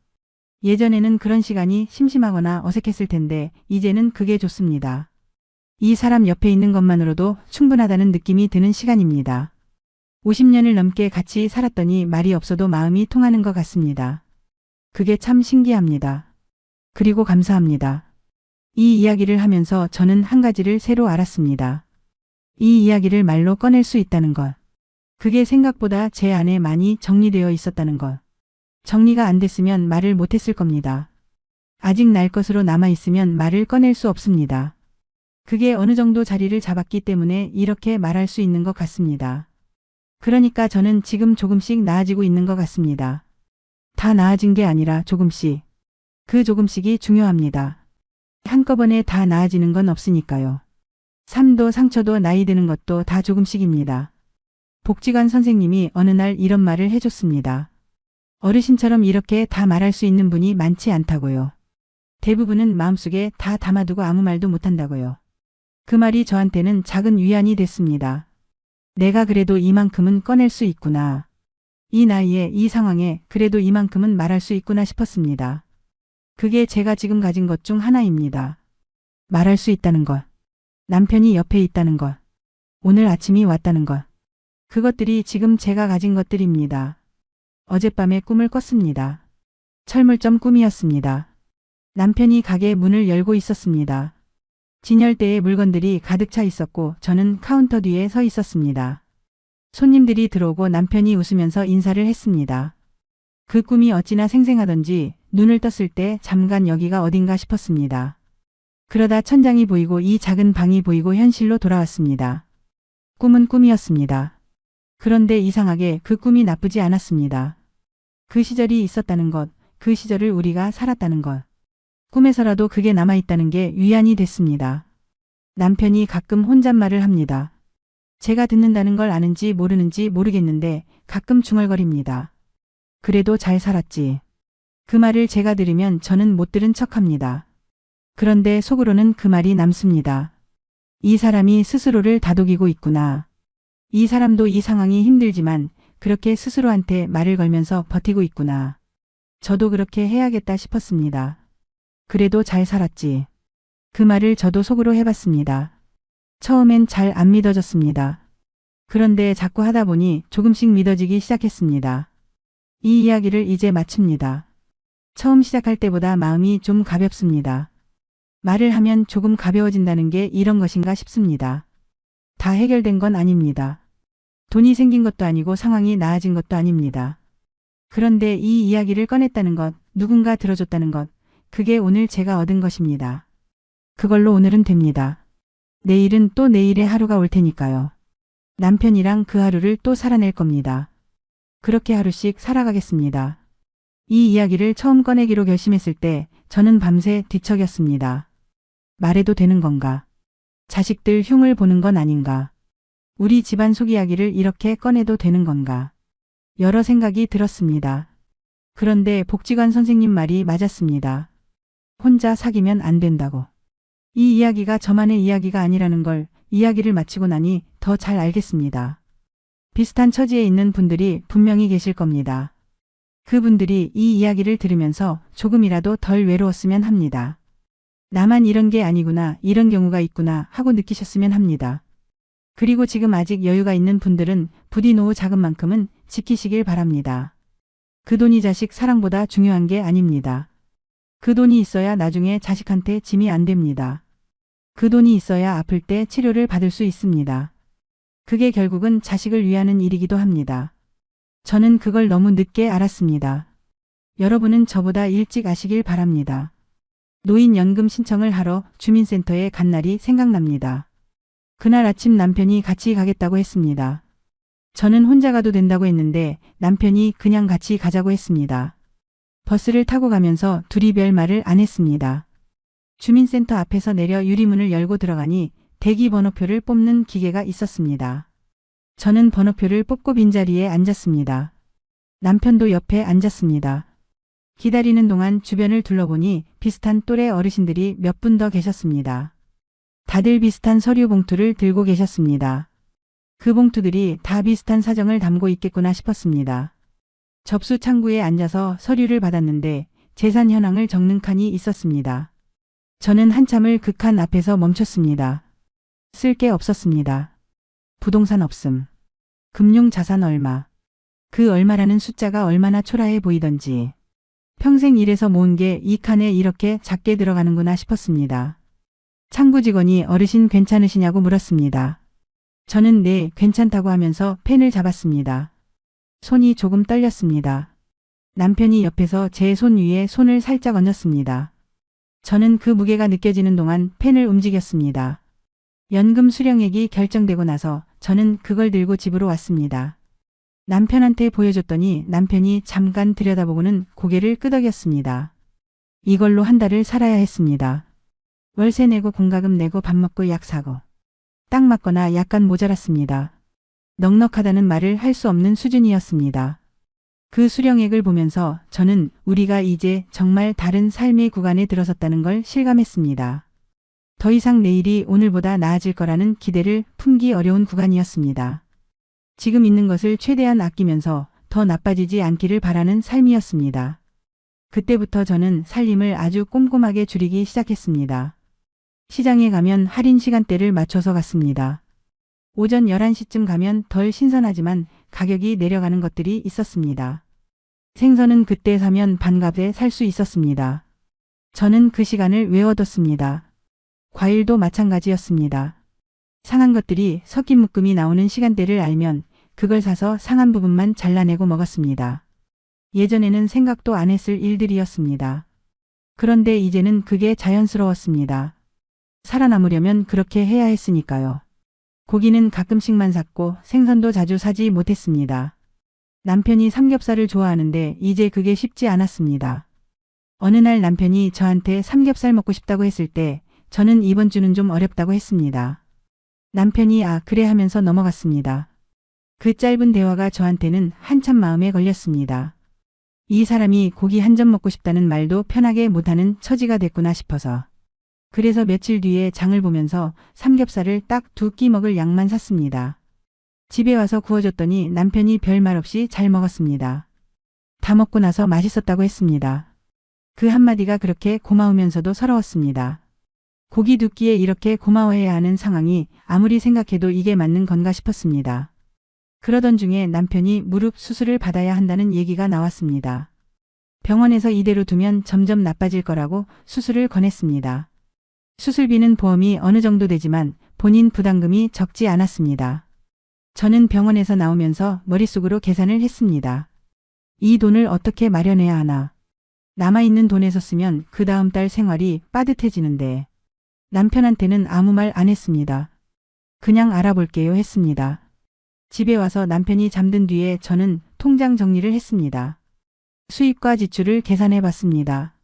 예전에는 그런 시간이 심심하거나 어색했을 텐데 이제는 그게 좋습니다. 이 사람 옆에 있는 것만으로도 충분하다는 느낌이 드는 시간입니다. 50년을 넘게 같이 살았더니 말이 없어도 마음이 통하는 것 같습니다. 그게 참 신기합니다. 그리고 감사합니다. 이 이야기를 하면서 저는 한 가지를 새로 알았습니다. 이 이야기를 말로 꺼낼 수 있다는 것. 그게 생각보다 제 안에 많이 정리되어 있었다는 것. 정리가 안 됐으면 말을 못했을 겁니다. 아직 날 것으로 남아있으면 말을 꺼낼 수 없습니다. 그게 어느 정도 자리를 잡았기 때문에 이렇게 말할 수 있는 것 같습니다. 그러니까 저는 지금 조금씩 나아지고 있는 것 같습니다. 다 나아진 게 아니라 조금씩. 그 조금씩이 중요합니다. 한꺼번에 다 나아지는 건 없으니까요. 삶도 상처도 나이 드는 것도 다 조금씩입니다. 복지관 선생님이 어느 날 이런 말을 해줬습니다. 어르신처럼 이렇게 다 말할 수 있는 분이 많지 않다고요. 대부분은 마음속에 다 담아두고 아무 말도 못한다고요. 그 말이 저한테는 작은 위안이 됐습니다. 내가 그래도 이만큼은 꺼낼 수 있구나. 이 나이에 이 상황에 그래도 이만큼은 말할 수 있구나 싶었습니다. 그게 제가 지금 가진 것 중 하나입니다. 말할 수 있다는 것. 남편이 옆에 있다는 것. 오늘 아침이 왔다는 것. 그것들이 지금 제가 가진 것들입니다. 어젯밤에 꿈을 꿨습니다. 철물점 꿈이었습니다. 남편이 가게 문을 열고 있었습니다. 진열대에 물건들이 가득 차 있었고 저는 카운터 뒤에 서 있었습니다. 손님들이 들어오고 남편이 웃으면서 인사를 했습니다. 그 꿈이 어찌나 생생하던지 눈을 떴을 때 잠깐 여기가 어딘가 싶었습니다. 그러다 천장이 보이고 이 작은 방이 보이고 현실로 돌아왔습니다. 꿈은 꿈이었습니다. 그런데 이상하게 그 꿈이 나쁘지 않았습니다. 그 시절이 있었다는 것, 그 시절을 우리가 살았다는 것. 꿈에서라도 그게 남아있다는 게 위안이 됐습니다. 남편이 가끔 혼잣말을 합니다. 제가 듣는다는 걸 아는지 모르는지 모르겠는데 가끔 중얼거립니다. 그래도 잘 살았지. 그 말을 제가 들으면 저는 못 들은 척합니다. 그런데 속으로는 그 말이 남습니다. 이 사람이 스스로를 다독이고 있구나. 이 사람도 이 상황이 힘들지만 그렇게 스스로한테 말을 걸면서 버티고 있구나. 저도 그렇게 해야겠다 싶었습니다. 그래도 잘 살았지. 그 말을 저도 속으로 해봤습니다. 처음엔 잘 안 믿어졌습니다. 그런데 자꾸 하다 보니 조금씩 믿어지기 시작했습니다. 이 이야기를 이제 마칩니다. 처음 시작할 때보다 마음이 좀 가볍습니다. 말을 하면 조금 가벼워진다는 게 이런 것인가 싶습니다. 다 해결된 건 아닙니다. 돈이 생긴 것도 아니고 상황이 나아진 것도 아닙니다. 그런데 이 이야기를 꺼냈다는 것, 누군가 들어줬다는 것, 그게 오늘 제가 얻은 것입니다. 그걸로 오늘은 됩니다. 내일은 또 내일의 하루가 올 테니까요. 남편이랑 그 하루를 또 살아낼 겁니다. 그렇게 하루씩 살아가겠습니다. 이 이야기를 처음 꺼내기로 결심했을 때 저는 밤새 뒤척였습니다. 말해도 되는 건가? 자식들 흉을 보는 건 아닌가? 우리 집안 속 이야기를 이렇게 꺼내도 되는 건가? 여러 생각이 들었습니다. 그런데 복지관 선생님 말이 맞았습니다. 혼자 사귀면 안 된다고. 이 이야기가 저만의 이야기가 아니라는 걸 이야기를 마치고 나니 더 잘 알겠습니다. 비슷한 처지에 있는 분들이 분명히 계실 겁니다. 그분들이 이 이야기를 들으면서 조금이라도 덜 외로웠으면 합니다. 나만 이런 게 아니구나, 이런 경우가 있구나 하고 느끼셨으면 합니다. 그리고 지금 아직 여유가 있는 분들은 부디 노후 자금만큼은 지키시길 바랍니다. 그 돈이 자식 사랑보다 중요한 게 아닙니다. 그 돈이 있어야 나중에 자식한테 짐이 안 됩니다. 그 돈이 있어야 아플 때 치료를 받을 수 있습니다. 그게 결국은 자식을 위하는 일이기도 합니다. 저는 그걸 너무 늦게 알았습니다. 여러분은 저보다 일찍 아시길 바랍니다. 노인연금 신청을 하러 주민센터에 간 날이 생각납니다. 그날 아침 남편이 같이 가겠다고 했습니다. 저는 혼자 가도 된다고 했는데 남편이 그냥 같이 가자고 했습니다. 버스를 타고 가면서 둘이 별 말을 안 했습니다. 주민센터 앞에서 내려 유리문을 열고 들어가니 대기 번호표를 뽑는 기계가 있었습니다. 저는 번호표를 뽑고 빈자리에 앉았습니다. 남편도 옆에 앉았습니다. 기다리는 동안 주변을 둘러보니 비슷한 또래 어르신들이 몇 분 더 계셨습니다. 다들 비슷한 서류 봉투를 들고 계셨습니다. 그 봉투들이 다 비슷한 사정을 담고 있겠구나 싶었습니다. 접수 창구에 앉아서 서류를 받았는데 재산 현황을 적는 칸이 있었습니다. 저는 한참을 그 칸 앞에서 멈췄습니다. 쓸 게 없었습니다. 부동산 없음. 금융자산 얼마. 그 얼마라는 숫자가 얼마나 초라해 보이던지. 평생 일해서 모은 게 이 칸에 이렇게 작게 들어가는구나 싶었습니다. 창구 직원이 어르신 괜찮으시냐고 물었습니다. 저는 네, 괜찮다고 하면서 펜을 잡았습니다. 손이 조금 떨렸습니다. 남편이 옆에서 제 손 위에 손을 살짝 얹었습니다. 저는 그 무게가 느껴지는 동안 펜을 움직였습니다. 연금 수령액이 결정되고 나서 저는 그걸 들고 집으로 왔습니다. 남편한테 보여줬더니 남편이 잠깐 들여다보고는 고개를 끄덕였습니다. 이걸로 한 달을 살아야 했습니다. 월세 내고 공과금 내고 밥 먹고 약 사고. 딱 맞거나 약간 모자랐습니다. 넉넉하다는 말을 할 수 없는 수준이었습니다. 그 수령액을 보면서 저는 우리가 이제 정말 다른 삶의 구간에 들어섰다는 걸 실감했습니다. 더 이상 내일이 오늘보다 나아질 거라는 기대를 품기 어려운 구간이었습니다. 지금 있는 것을 최대한 아끼면서 더 나빠지지 않기를 바라는 삶이었습니다. 그때부터 저는 살림을 아주 꼼꼼하게 줄이기 시작했습니다. 시장에 가면 할인 시간대를 맞춰서 갔습니다. 오전 11시쯤 가면 덜 신선하지만 가격이 내려가는 것들이 있었습니다. 생선은 그때 사면 반값에 살 수 있었습니다. 저는 그 시간을 외워뒀습니다. 과일도 마찬가지였습니다. 상한 것들이 섞인 묶음이 나오는 시간대를 알면 그걸 사서 상한 부분만 잘라내고 먹었습니다. 예전에는 생각도 안 했을 일들이었습니다. 그런데 이제는 그게 자연스러웠습니다. 살아남으려면 그렇게 해야 했으니까요. 고기는 가끔씩만 샀고 생선도 자주 사지 못했습니다. 남편이 삼겹살을 좋아하는데 이제 그게 쉽지 않았습니다. 어느 날 남편이 저한테 삼겹살 먹고 싶다고 했을 때 저는 이번 주는 좀 어렵다고 했습니다. 남편이 아 그래 하면서 넘어갔습니다. 그 짧은 대화가 저한테는 한참 마음에 걸렸습니다. 이 사람이 고기 한 점 먹고 싶다는 말도 편하게 못하는 처지가 됐구나 싶어서. 그래서 며칠 뒤에 장을 보면서 삼겹살을 딱 2끼 먹을 양만 샀습니다. 집에 와서 구워줬더니 남편이 별말 없이 잘 먹었습니다. 다 먹고 나서 맛있었다고 했습니다. 그 한마디가 그렇게 고마우면서도 서러웠습니다. 고기 2끼에 이렇게 고마워해야 하는 상황이 아무리 생각해도 이게 맞는 건가 싶었습니다. 그러던 중에 남편이 무릎 수술을 받아야 한다는 얘기가 나왔습니다. 병원에서 이대로 두면 점점 나빠질 거라고 수술을 권했습니다. 수술비는 보험이 어느 정도 되지만 본인 부담금이 적지 않았습니다. 저는 병원에서 나오면서 머릿속으로 계산을 했습니다. 이 돈을 어떻게 마련해야 하나. 남아있는 돈에서 쓰면 그 다음 달 생활이 빠듯해지는데. 남편한테는 아무 말 안 했습니다. 그냥 알아볼게요 했습니다. 집에 와서 남편이 잠든 뒤에 저는 통장 정리를 했습니다. 수입과 지출을 계산해 봤습니다.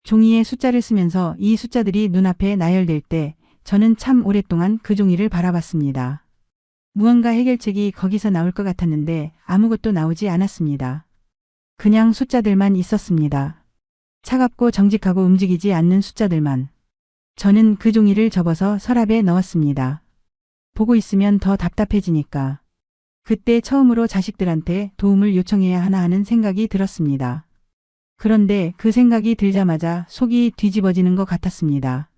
종이에 숫자를 쓰면서 이 숫자들이 눈앞에 나열될 때 저는 참 오랫동안 그 종이를 바라봤습니다. 무언가 해결책이 거기서 나올 것 같았는데 아무것도 나오지 않았습니다. 그냥 숫자들만 있었습니다. 차갑고 정직하고 움직이지 않는 숫자들만. 저는 그 종이를 접어서 서랍에 넣었습니다. 보고 있으면 더 답답해지니까. 그때 처음으로 자식들한테 도움을 요청해야 하나 하는 생각이 들었습니다. 그런데 그 생각이 들자마자 속이 뒤집어지는 것 같았습니다.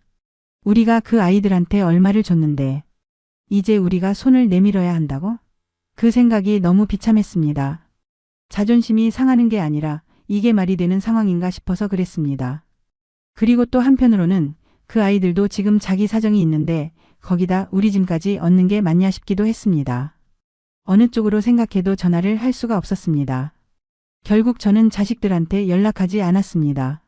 우리가 그 아이들한테 얼마를 줬는데 이제 우리가 손을 내밀어야 한다고? 그 생각이 너무 비참했습니다. 자존심이 상하는 게 아니라 이게 말이 되는 상황인가 싶어서 그랬습니다. 그리고 또 한편으로는 그 아이들도 지금 자기 사정이 있는데 거기다 우리 짐까지 얻는 게 맞냐 싶기도 했습니다. 어느 쪽으로 생각해도 전화를 할 수가 없었습니다. 결국 저는 자식들한테 연락하지 않았습니다.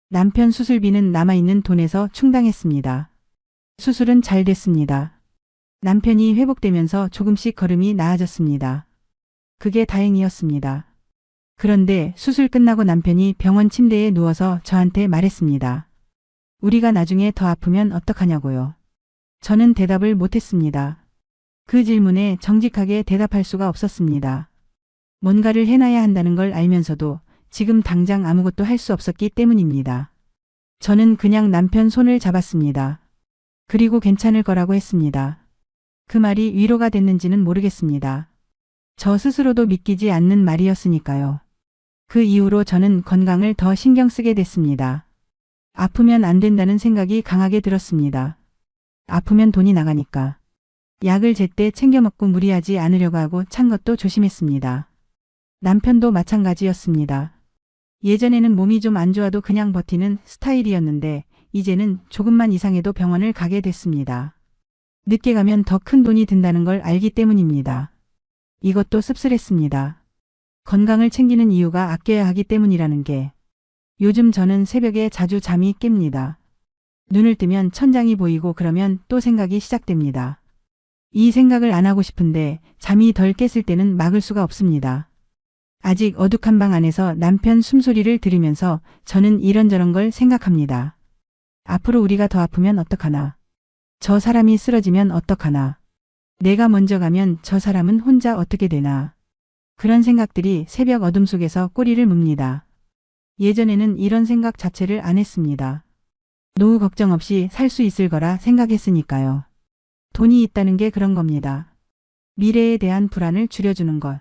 남편 수술비는 남아있는 돈에서 충당했습니다. 수술은 잘 됐습니다. 남편이 회복되면서 조금씩 걸음이 나아졌습니다. 그게 다행이었습니다. 그런데 수술 끝나고 남편이 병원 침대에 누워서 저한테 말했습니다. 우리가 나중에 더 아프면 어떡하냐고요. 저는 대답을 못했습니다. 그 질문에 정직하게 대답할 수가 없었습니다. 뭔가를 해놔야 한다는 걸 알면서도 지금 당장 아무것도 할 수 없었기 때문입니다. 저는 그냥 남편 손을 잡았습니다. 그리고 괜찮을 거라고 했습니다. 그 말이 위로가 됐는지는 모르겠습니다. 저 스스로도 믿기지 않는 말이었으니까요. 그 이후로 저는 건강을 더 신경 쓰게 됐습니다. 아프면 안 된다는 생각이 강하게 들었습니다. 아프면 돈이 나가니까. 약을 제때 챙겨 먹고 무리하지 않으려고 하고 찬 것도 조심했습니다. 남편도 마찬가지였습니다. 예전에는 몸이 좀 안 좋아도 그냥 버티는 스타일이었는데 이제는 조금만 이상해도 병원을 가게 됐습니다. 늦게 가면 더 큰 돈이 든다는 걸 알기 때문입니다. 이것도 씁쓸했습니다. 건강을 챙기는 이유가 아껴야 하기 때문이라는 게. 요즘 저는 새벽에 자주 잠이 깹니다. 눈을 뜨면 천장이 보이고 그러면 또 생각이 시작됩니다. 이 생각을 안 하고 싶은데 잠이 덜 깼을 때는 막을 수가 없습니다. 아직 어둑한 방 안에서 남편 숨소리를 들으면서 저는 이런저런 걸 생각합니다. 앞으로 우리가 더 아프면 어떡하나. 저 사람이 쓰러지면 어떡하나. 내가 먼저 가면 저 사람은 혼자 어떻게 되나. 그런 생각들이 새벽 어둠 속에서 꼬리를 뭅니다. 예전에는 이런 생각 자체를 안 했습니다. 노후 걱정 없이 살 수 있을 거라 생각했으니까요. 돈이 있다는 게 그런 겁니다. 미래에 대한 불안을 줄여주는 것.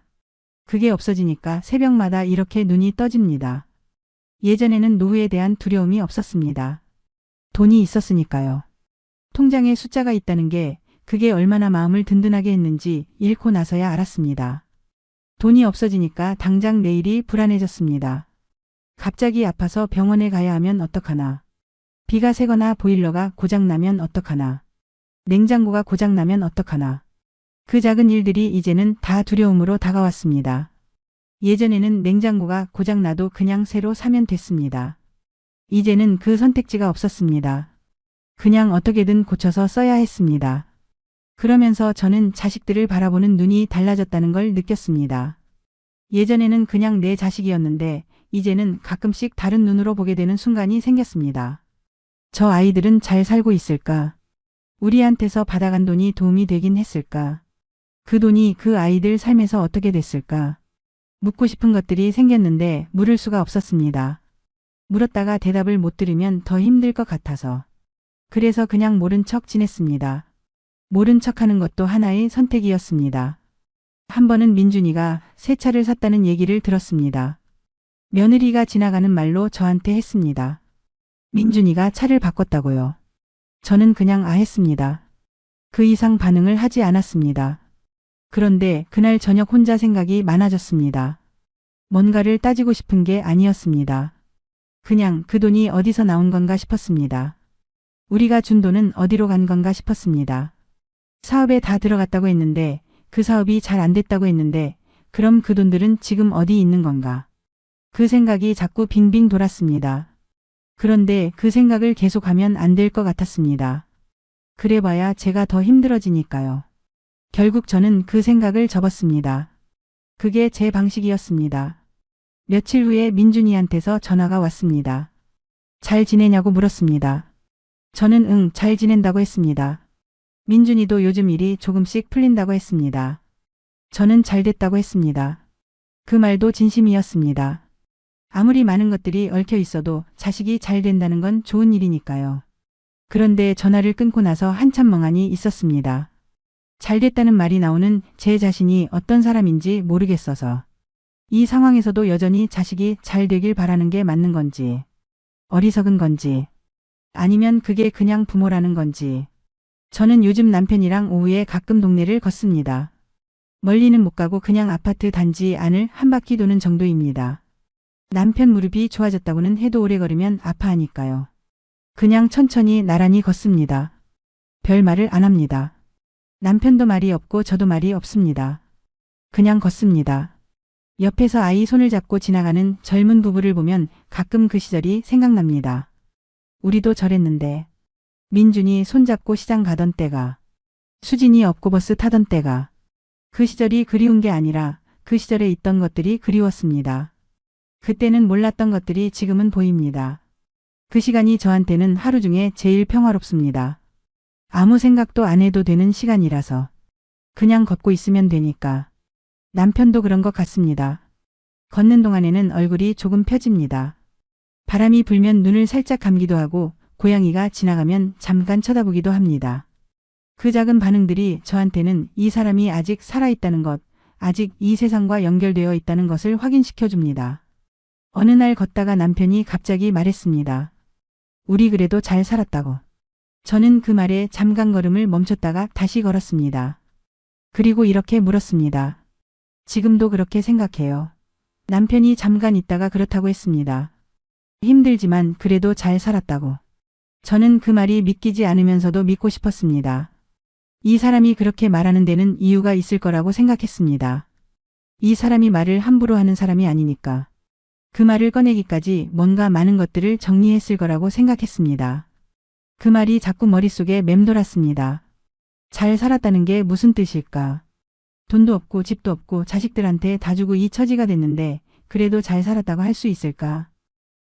그게 없어지니까 새벽마다 이렇게 눈이 떠집니다. 예전에는 노후에 대한 두려움이 없었습니다. 돈이 있었으니까요. 통장에 숫자가 있다는 게 그게 얼마나 마음을 든든하게 했는지 잃고 나서야 알았습니다. 돈이 없어지니까 당장 내일이 불안해졌습니다. 갑자기 아파서 병원에 가야 하면 어떡하나. 비가 새거나 보일러가 고장나면 어떡하나. 냉장고가 고장나면 어떡하나. 그 작은 일들이 이제는 다 두려움으로 다가왔습니다. 예전에는 냉장고가 고장나도 그냥 새로 사면 됐습니다. 이제는 그 선택지가 없었습니다. 그냥 어떻게든 고쳐서 써야 했습니다. 그러면서 저는 자식들을 바라보는 눈이 달라졌다는 걸 느꼈습니다. 예전에는 그냥 내 자식이었는데 이제는 가끔씩 다른 눈으로 보게 되는 순간이 생겼습니다. 저 아이들은 잘 살고 있을까? 우리한테서 받아간 돈이 도움이 되긴 했을까? 그 돈이 그 아이들 삶에서 어떻게 됐을까? 묻고 싶은 것들이 생겼는데 물을 수가 없었습니다. 물었다가 대답을 못 들으면 더 힘들 것 같아서. 그래서 그냥 모른 척 지냈습니다. 모른 척하는 것도 하나의 선택이었습니다. 한 번은 민준이가 새 차를 샀다는 얘기를 들었습니다. 며느리가 지나가는 말로 저한테 했습니다. 민준이가 차를 바꿨다고요. 저는 그냥 아했습니다. 그 이상 반응을 하지 않았습니다. 그런데 그날 저녁 혼자 생각이 많아졌습니다. 뭔가를 따지고 싶은 게 아니었습니다. 그냥 그 돈이 어디서 나온 건가 싶었습니다. 우리가 준 돈은 어디로 간 건가 싶었습니다. 사업에 다 들어갔다고 했는데 그 사업이 잘 안 됐다고 했는데 그럼 그 돈들은 지금 어디 있는 건가? 그 생각이 자꾸 빙빙 돌았습니다. 그런데 그 생각을 계속하면 안 될 것 같았습니다. 그래봐야 제가 더 힘들어지니까요. 결국 저는 그 생각을 접었습니다. 그게 제 방식이었습니다. 며칠 후에 민준이한테서 전화가 왔습니다. 잘 지내냐고 물었습니다. 저는 응, 잘 지낸다고 했습니다. 민준이도 요즘 일이 조금씩 풀린다고 했습니다. 저는 잘 됐다고 했습니다. 그 말도 진심이었습니다. 아무리 많은 것들이 얽혀 있어도 자식이 잘 된다는 건 좋은 일이니까요. 그런데 전화를 끊고 나서 한참 멍하니 있었습니다. 잘 됐다는 말이 나오는 제 자신이 어떤 사람인지 모르겠어서. 이 상황에서도 여전히 자식이 잘 되길 바라는 게 맞는 건지, 어리석은 건지, 아니면 그게 그냥 부모라는 건지. 저는 요즘 남편이랑 오후에 가끔 동네를 걷습니다. 멀리는 못 가고 그냥 아파트 단지 안을 한 바퀴 도는 정도입니다. 남편 무릎이 좋아졌다고는 해도 오래 걸으면 아파하니까요. 그냥 천천히 나란히 걷습니다. 별 말을 안 합니다. 남편도 말이 없고 저도 말이 없습니다. 그냥 걷습니다. 옆에서 아이 손을 잡고 지나가는 젊은 부부를 보면 가끔 그 시절이 생각납니다. 우리도 저랬는데. 민준이 손잡고 시장 가던 때가, 수진이 업고버스 타던 때가, 그 시절이 그리운 게 아니라 그 시절에 있던 것들이 그리웠습니다. 그때는 몰랐던 것들이 지금은 보입니다. 그 시간이 저한테는 하루 중에 제일 평화롭습니다. 아무 생각도 안 해도 되는 시간이라서. 그냥 걷고 있으면 되니까. 남편도 그런 것 같습니다. 걷는 동안에는 얼굴이 조금 펴집니다. 바람이 불면 눈을 살짝 감기도 하고 고양이가 지나가면 잠깐 쳐다보기도 합니다. 그 작은 반응들이 저한테는 이 사람이 아직 살아있다는 것, 아직 이 세상과 연결되어 있다는 것을 확인시켜 줍니다. 어느 날 걷다가 남편이 갑자기 말했습니다. 우리 그래도 잘 살았다고. 저는 그 말에 잠깐 걸음을 멈췄다가 다시 걸었습니다. 그리고 이렇게 물었습니다. 지금도 그렇게 생각해요. 남편이 잠깐 있다가 그렇다고 했습니다. 힘들지만 그래도 잘 살았다고. 저는 그 말이 믿기지 않으면서도 믿고 싶었습니다. 이 사람이 그렇게 말하는 데는 이유가 있을 거라고 생각했습니다. 이 사람이 말을 함부로 하는 사람이 아니니까. 그 말을 꺼내기까지 뭔가 많은 것들을 정리했을 거라고 생각했습니다. 그 말이 자꾸 머릿속에 맴돌았습니다. 잘 살았다는 게 무슨 뜻일까? 돈도 없고 집도 없고 자식들한테 다 주고 이 처지가 됐는데 그래도 잘 살았다고 할 수 있을까?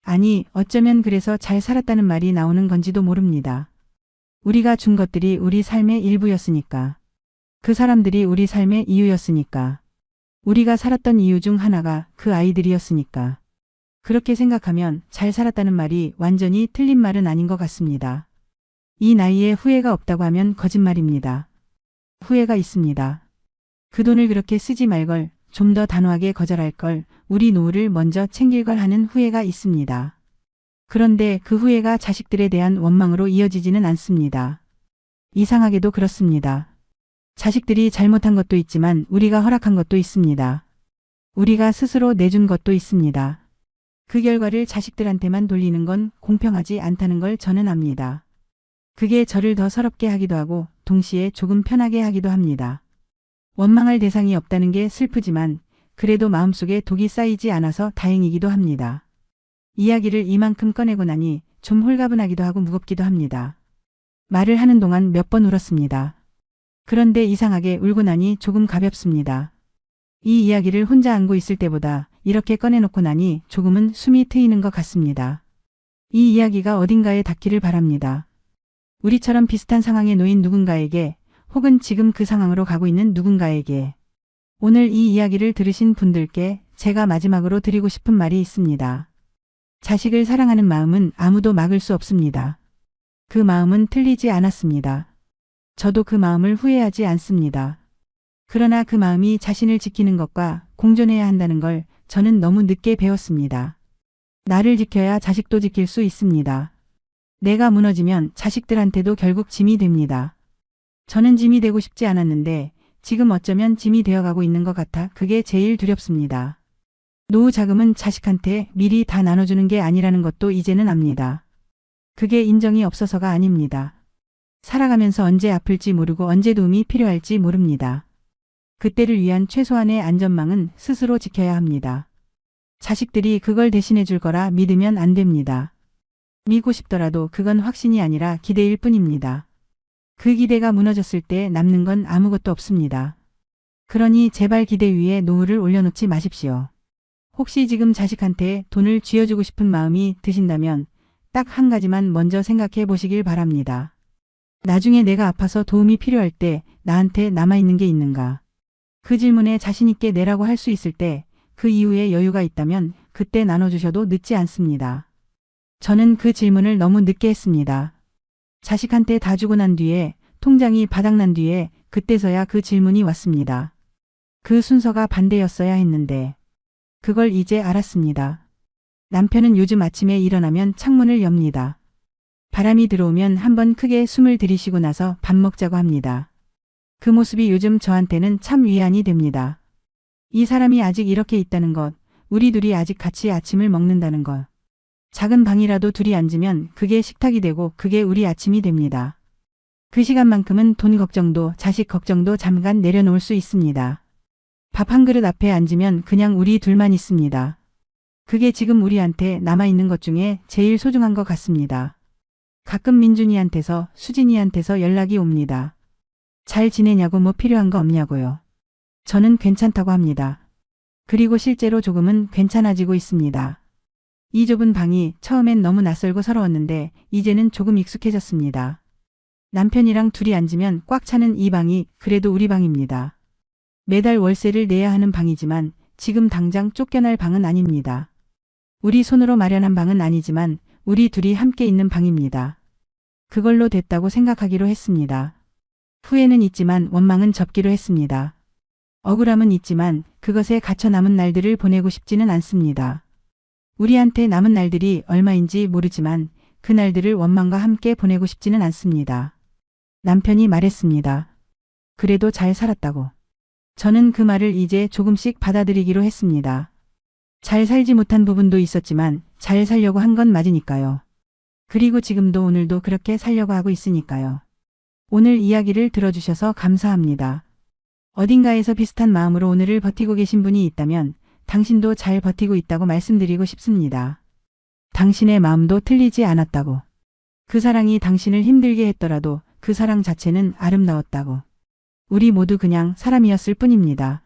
아니, 어쩌면 그래서 잘 살았다는 말이 나오는 건지도 모릅니다. 우리가 준 것들이 우리 삶의 일부였으니까. 그 사람들이 우리 삶의 이유였으니까. 우리가 살았던 이유 중 하나가 그 아이들이었으니까. 그렇게 생각하면 잘 살았다는 말이 완전히 틀린 말은 아닌 것 같습니다. 이 나이에 후회가 없다고 하면 거짓말입니다. 후회가 있습니다. 그 돈을 그렇게 쓰지 말걸, 좀 더 단호하게 거절할 걸, 우리 노후를 먼저 챙길 걸 하는 후회가 있습니다. 그런데 그 후회가 자식들에 대한 원망으로 이어지지는 않습니다. 이상하게도 그렇습니다. 자식들이 잘못한 것도 있지만 우리가 허락한 것도 있습니다. 우리가 스스로 내준 것도 있습니다. 그 결과를 자식들한테만 돌리는 건 공평하지 않다는 걸 저는 압니다. 그게 저를 더 서럽게 하기도 하고 동시에 조금 편하게 하기도 합니다. 원망할 대상이 없다는 게 슬프지만 그래도 마음속에 독이 쌓이지 않아서 다행이기도 합니다. 이야기를 이만큼 꺼내고 나니 좀 홀가분하기도 하고 무겁기도 합니다. 말을 하는 동안 몇 번 울었습니다. 그런데 이상하게 울고 나니 조금 가볍습니다. 이 이야기를 혼자 안고 있을 때보다 이렇게 꺼내놓고 나니 조금은 숨이 트이는 것 같습니다. 이 이야기가 어딘가에 닿기를 바랍니다. 우리처럼 비슷한 상황에 놓인 누군가에게 혹은 지금 그 상황으로 가고 있는 누군가에게 오늘 이 이야기를 들으신 분들께 제가 마지막으로 드리고 싶은 말이 있습니다. 자식을 사랑하는 마음은 아무도 막을 수 없습니다. 그 마음은 틀리지 않았습니다. 저도 그 마음을 후회하지 않습니다. 그러나 그 마음이 자신을 지키는 것과 공존해야 한다는 걸 저는 너무 늦게 배웠습니다. 나를 지켜야 자식도 지킬 수 있습니다. 내가 무너지면 자식들한테도 결국 짐이 됩니다. 저는 짐이 되고 싶지 않았는데 지금 어쩌면 짐이 되어가고 있는 것 같아 그게 제일 두렵습니다. 노후 자금은 자식한테 미리 다 나눠주는 게 아니라는 것도 이제는 압니다. 그게 인정이 없어서가 아닙니다. 살아가면서 언제 아플지 모르고 언제 도움이 필요할지 모릅니다. 그때를 위한 최소한의 안전망은 스스로 지켜야 합니다. 자식들이 그걸 대신해 줄 거라 믿으면 안 됩니다. 믿고 싶더라도 그건 확신이 아니라 기대일 뿐입니다. 그 기대가 무너졌을 때 남는 건 아무것도 없습니다. 그러니 제발 기대 위에 노후를 올려놓지 마십시오. 혹시 지금 자식한테 돈을 쥐어주고 싶은 마음이 드신다면 딱 한 가지만 먼저 생각해 보시길 바랍니다. 나중에 내가 아파서 도움이 필요할 때 나한테 남아있는 게 있는가? 그 질문에 자신있게 내라고 할 수 있을 때 그 이후에 여유가 있다면 그때 나눠주셔도 늦지 않습니다. 저는 그 질문을 너무 늦게 했습니다. 자식한테 다 주고 난 뒤에 통장이 바닥난 뒤에 그때서야 그 질문이 왔습니다. 그 순서가 반대였어야 했는데 그걸 이제 알았습니다. 남편은 요즘 아침에 일어나면 창문을 엽니다. 바람이 들어오면 한번 크게 숨을 들이쉬고 나서 밥 먹자고 합니다. 그 모습이 요즘 저한테는 참 위안이 됩니다. 이 사람이 아직 이렇게 있다는 것, 우리 둘이 아직 같이 아침을 먹는다는 것. 작은 방이라도 둘이 앉으면 그게 식탁이 되고 그게 우리 아침이 됩니다. 그 시간만큼은 돈 걱정도 자식 걱정도 잠깐 내려놓을 수 있습니다. 밥 한 그릇 앞에 앉으면 그냥 우리 둘만 있습니다. 그게 지금 우리한테 남아있는 것 중에 제일 소중한 것 같습니다. 가끔 민준이한테서 수진이한테서 연락이 옵니다. 잘 지내냐고 뭐 필요한 거 없냐고요. 저는 괜찮다고 합니다. 그리고 실제로 조금은 괜찮아지고 있습니다. 이 좁은 방이 처음엔 너무 낯설고 서러웠는데 이제는 조금 익숙해졌습니다. 남편이랑 둘이 앉으면 꽉 차는 이 방이 그래도 우리 방입니다. 매달 월세를 내야 하는 방이지만 지금 당장 쫓겨날 방은 아닙니다. 우리 손으로 마련한 방은 아니지만 우리 둘이 함께 있는 방입니다. 그걸로 됐다고 생각하기로 했습니다. 후회는 있지만 원망은 접기로 했습니다. 억울함은 있지만 그것에 갇혀 남은 날들을 보내고 싶지는 않습니다. 우리한테 남은 날들이 얼마인지 모르지만 그 날들을 원망과 함께 보내고 싶지는 않습니다. 남편이 말했습니다. 그래도 잘 살았다고. 저는 그 말을 이제 조금씩 받아들이기로 했습니다. 잘 살지 못한 부분도 있었지만 잘 살려고 한 건 맞으니까요. 그리고 지금도 오늘도 그렇게 살려고 하고 있으니까요. 오늘 이야기를 들어주셔서 감사합니다. 어딘가에서 비슷한 마음으로 오늘을 버티고 계신 분이 있다면 당신도 잘 버티고 있다고 말씀드리고 싶습니다. 당신의 마음도 틀리지 않았다고. 그 사랑이 당신을 힘들게 했더라도 그 사랑 자체는 아름다웠다고. 우리 모두 그냥 사람이었을 뿐입니다.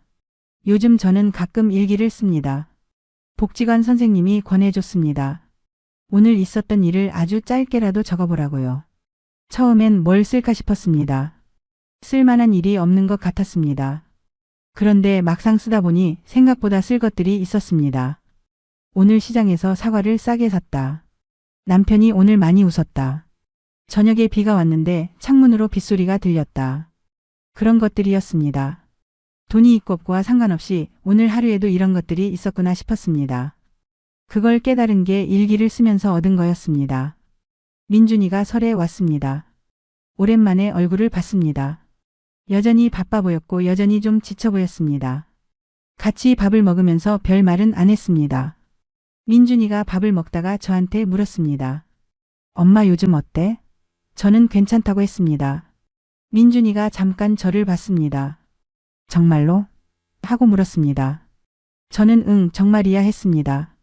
요즘 저는 가끔 일기를 씁니다. 복지관 선생님이 권해줬습니다. 오늘 있었던 일을 아주 짧게라도 적어보라고요. 처음엔 뭘 쓸까 싶었습니다. 쓸만한 일이 없는 것 같았습니다. 그런데 막상 쓰다 보니 생각보다 쓸 것들이 있었습니다. 오늘 시장에서 사과를 싸게 샀다. 남편이 오늘 많이 웃었다. 저녁에 비가 왔는데 창문으로 빗소리가 들렸다. 그런 것들이었습니다. 돈이 있고 없고와 상관없이 오늘 하루에도 이런 것들이 있었구나 싶었습니다. 그걸 깨달은 게 일기를 쓰면서 얻은 거였습니다. 민준이가 설에 왔습니다. 오랜만에 얼굴을 봤습니다. 여전히 바빠 보였고 여전히 좀 지쳐 보였습니다. 같이 밥을 먹으면서 별 말은 안 했습니다. 민준이가 밥을 먹다가 저한테 물었습니다. 엄마 요즘 어때? 저는 괜찮다고 했습니다. 민준이가 잠깐 저를 봤습니다. 정말로? 하고 물었습니다. 저는 응, 정말이야 했습니다.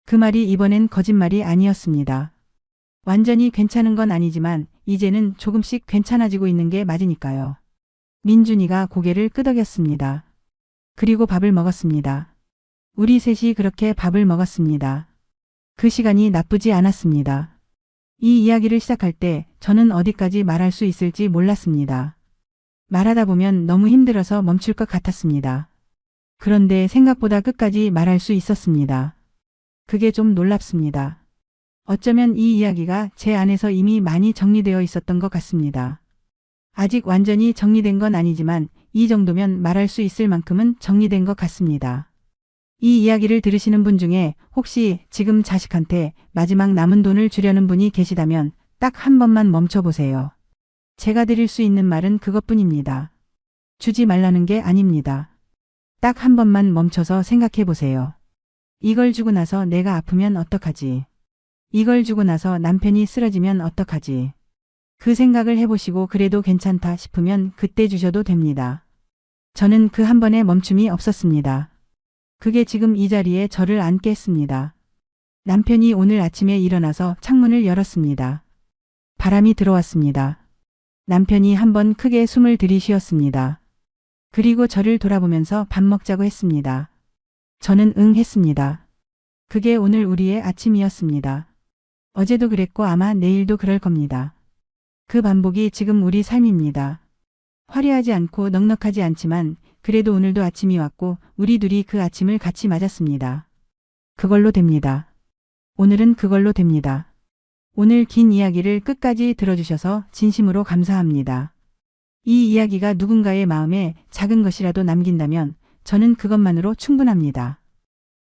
그 말이 이번엔 거짓말이 아니었습니다. 완전히 괜찮은 건 아니지만 이제는 조금씩 괜찮아지고 있는 게 맞으니까요. 민준이가 고개를 끄덕였습니다. 그리고 밥을 먹었습니다. 우리 셋이 그렇게 밥을 먹었습니다. 그 시간이 나쁘지 않았습니다. 이 이야기를 시작할 때 저는 어디까지 말할 수 있을지 몰랐습니다. 말하다 보면 너무 힘들어서 멈출 것 같았습니다. 그런데 생각보다 끝까지 말할 수 있었습니다. 그게 좀 놀랍습니다. 어쩌면 이 이야기가 제 안에서 이미 많이 정리되어 있었던 것 같습니다. 아직 완전히 정리된 건 아니지만 이 정도면 말할 수 있을 만큼은 정리된 것 같습니다. 이 이야기를 들으시는 분 중에 혹시 지금 자식한테 마지막 남은 돈을 주려는 분이 계시다면 딱 한 번만 멈춰보세요. 제가 드릴 수 있는 말은 그것뿐입니다. 주지 말라는 게 아닙니다. 딱 한 번만 멈춰서 생각해 보세요. 이걸 주고 나서 내가 아프면 어떡하지? 이걸 주고 나서 남편이 쓰러지면 어떡하지? 그 생각을 해보시고 그래도 괜찮다 싶으면 그때 주셔도 됩니다. 저는 그 한 번의 멈춤이 없었습니다. 그게 지금 이 자리에 저를 앉게 했습니다. 남편이 오늘 아침에 일어나서 창문을 열었습니다. 바람이 들어왔습니다. 남편이 한번 크게 숨을 들이쉬었습니다. 그리고 저를 돌아보면서 밥 먹자고 했습니다. 저는 응 했습니다. 그게 오늘 우리의 아침이었습니다. 어제도 그랬고 아마 내일도 그럴 겁니다. 그 반복이 지금 우리 삶입니다. 화려하지 않고 넉넉하지 않지만 그래도 오늘도 아침이 왔고 우리 둘이 그 아침을 같이 맞았습니다. 그걸로 됩니다. 오늘은 그걸로 됩니다. 오늘 긴 이야기를 끝까지 들어주셔서 진심으로 감사합니다. 이 이야기가 누군가의 마음에 작은 것이라도 남긴다면 저는 그것만으로 충분합니다.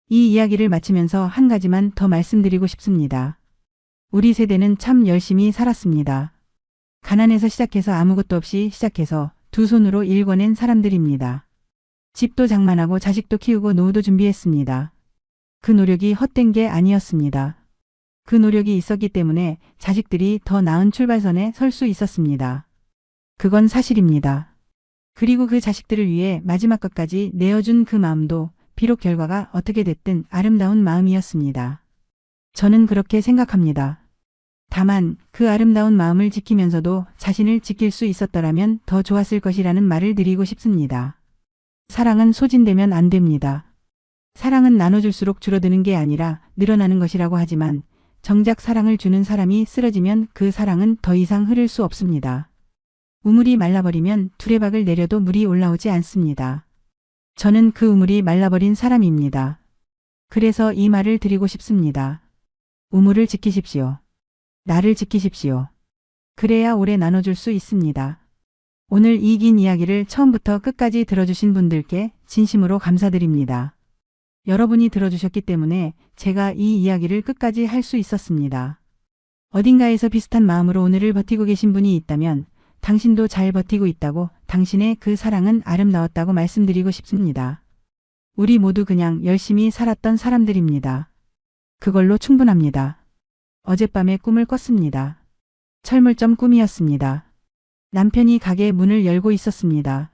이 이야기를 마치면서 한 가지만 더 말씀드리고 싶습니다. 우리 세대는 참 열심히 살았습니다. 가난해서 시작해서 아무것도 없이 시작해서 두 손으로 일궈낸 사람들입니다. 집도 장만하고 자식도 키우고 노후도 준비했습니다. 그 노력이 헛된 게 아니었습니다. 그 노력이 있었기 때문에 자식들이 더 나은 출발선에 설 수 있었습니다. 그건 사실입니다. 그리고 그 자식들을 위해 마지막 것까지 내어준 그 마음도 비록 결과가 어떻게 됐든 아름다운 마음이었습니다. 저는 그렇게 생각합니다. 다만 그 아름다운 마음을 지키면서도 자신을 지킬 수 있었더라면 더 좋았을 것이라는 말을 드리고 싶습니다. 사랑은 소진되면 안 됩니다. 사랑은 나눠줄수록 줄어드는 게 아니라 늘어나는 것이라고 하지만 정작 사랑을 주는 사람이 쓰러지면 그 사랑은 더 이상 흐를 수 없습니다. 우물이 말라버리면 두레박을 내려도 물이 올라오지 않습니다. 저는 그 우물이 말라버린 사람입니다. 그래서 이 말을 드리고 싶습니다. 우물을 지키십시오. 나를 지키십시오. 그래야 오래 나눠줄 수 있습니다. 오늘 이 긴 이야기를 처음부터 끝까지 들어주신 분들께 진심으로 감사드립니다. 여러분이 들어주셨기 때문에 제가 이 이야기를 끝까지 할 수 있었습니다. 어딘가에서 비슷한 마음으로 오늘을 버티고 계신 분이 있다면 당신도 잘 버티고 있다고, 당신의 그 사랑은 아름다웠다고 말씀드리고 싶습니다. 우리 모두 그냥 열심히 살았던 사람들입니다. 그걸로 충분합니다. 어젯밤에 꿈을 꿨습니다. 철물점 꿈이었습니다. 남편이 가게 문을 열고 있었습니다.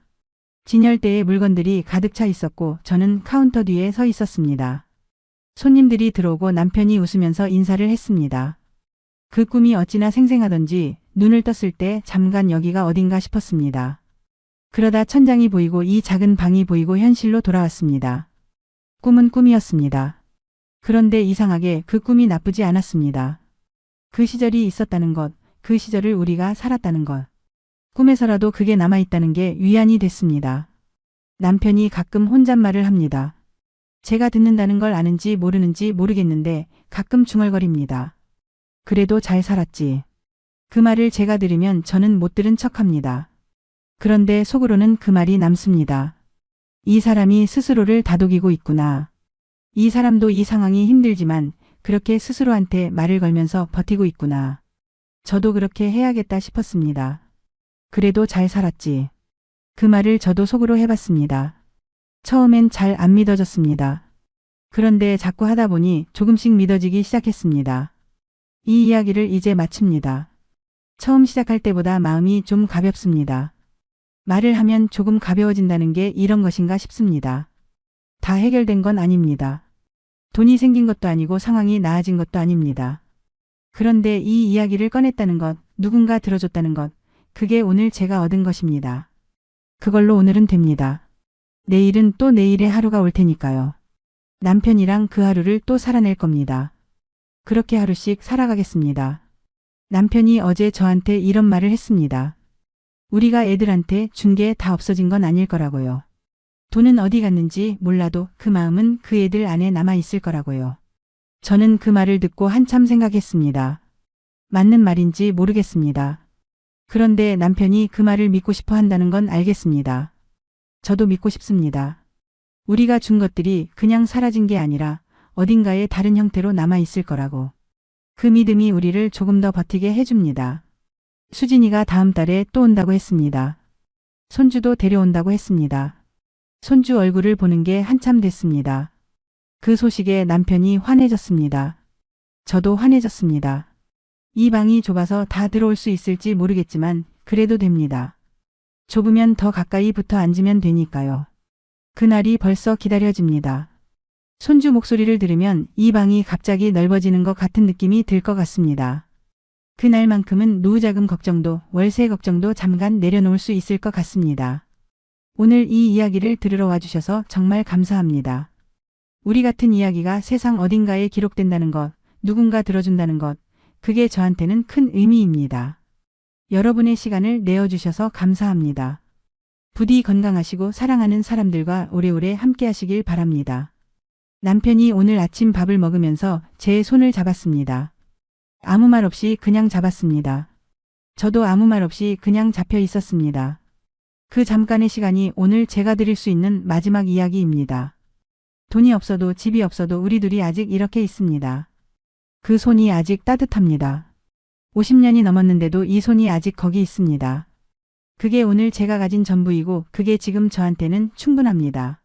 진열대에 물건들이 가득 차 있었고 저는 카운터 뒤에 서 있었습니다. 손님들이 들어오고 남편이 웃으면서 인사를 했습니다. 그 꿈이 어찌나 생생하던지 눈을 떴을 때 잠깐 여기가 어딘가 싶었습니다. 그러다 천장이 보이고 이 작은 방이 보이고 현실로 돌아왔습니다. 꿈은 꿈이었습니다. 그런데 이상하게 그 꿈이 나쁘지 않았습니다. 그 시절이 있었다는 것, 그 시절을 우리가 살았다는 것. 꿈에서라도 그게 남아있다는 게 위안이 됐습니다. 남편이 가끔 혼잣말을 합니다. 제가 듣는다는 걸 아는지 모르는지 모르겠는데 가끔 중얼거립니다. 그래도 잘 살았지. 그 말을 제가 들으면 저는 못 들은 척합니다. 그런데 속으로는 그 말이 남습니다. 이 사람이 스스로를 다독이고 있구나. 이 사람도 이 상황이 힘들지만 그렇게 스스로한테 말을 걸면서 버티고 있구나. 저도 그렇게 해야겠다 싶었습니다. 그래도 잘 살았지. 그 말을 저도 속으로 해봤습니다. 처음엔 잘 안 믿어졌습니다. 그런데 자꾸 하다 보니 조금씩 믿어지기 시작했습니다. 이 이야기를 이제 마칩니다. 처음 시작할 때보다 마음이 좀 가볍습니다. 말을 하면 조금 가벼워진다는 게 이런 것인가 싶습니다. 다 해결된 건 아닙니다. 돈이 생긴 것도 아니고 상황이 나아진 것도 아닙니다. 그런데 이 이야기를 꺼냈다는 것, 누군가 들어줬다는 것, 그게 오늘 제가 얻은 것입니다. 그걸로 오늘은 됩니다. 내일은 또 내일의 하루가 올 테니까요. 남편이랑 그 하루를 또 살아낼 겁니다. 그렇게 하루씩 살아가겠습니다. 남편이 어제 저한테 이런 말을 했습니다. 우리가 애들한테 준 게 다 없어진 건 아닐 거라고요. 돈은 어디 갔는지 몰라도 그 마음은 그 애들 안에 남아있을 거라고요. 저는 그 말을 듣고 한참 생각했습니다. 맞는 말인지 모르겠습니다. 그런데 남편이 그 말을 믿고 싶어 한다는 건 알겠습니다. 저도 믿고 싶습니다. 우리가 준 것들이 그냥 사라진 게 아니라 어딘가에 다른 형태로 남아있을 거라고. 그 믿음이 우리를 조금 더 버티게 해줍니다. 수진이가 다음 달에 또 온다고 했습니다. 손주도 데려온다고 했습니다. 손주 얼굴을 보는 게 한참 됐습니다. 그 소식에 남편이 환해졌습니다. 저도 환해졌습니다. 이 방이 좁아서 다 들어올 수 있을지 모르겠지만 그래도 됩니다. 좁으면 더 가까이 붙어 앉으면 되니까요. 그날이 벌써 기다려집니다. 손주 목소리를 들으면 이 방이 갑자기 넓어지는 것 같은 느낌이 들 것 같습니다. 그날만큼은 노후자금 걱정도 월세 걱정도 잠깐 내려놓을 수 있을 것 같습니다. 오늘 이 이야기를 들으러 와주셔서 정말 감사합니다. 우리 같은 이야기가 세상 어딘가에 기록된다는 것, 누군가 들어준다는 것, 그게 저한테는 큰 의미입니다. 여러분의 시간을 내어주셔서 감사합니다. 부디 건강하시고 사랑하는 사람들과 오래오래 함께 하시길 바랍니다. 남편이 오늘 아침 밥을 먹으면서 제 손을 잡았습니다. 아무 말 없이 그냥 잡았습니다. 저도 아무 말 없이 그냥 잡혀 있었습니다. 그 잠깐의 시간이 오늘 제가 드릴 수 있는 마지막 이야기입니다. 돈이 없어도 집이 없어도 우리 둘이 아직 이렇게 있습니다. 그 손이 아직 따뜻합니다. 50년이 넘었는데도 이 손이 아직 거기 있습니다. 그게 오늘 제가 가진 전부이고 그게 지금 저한테는 충분합니다.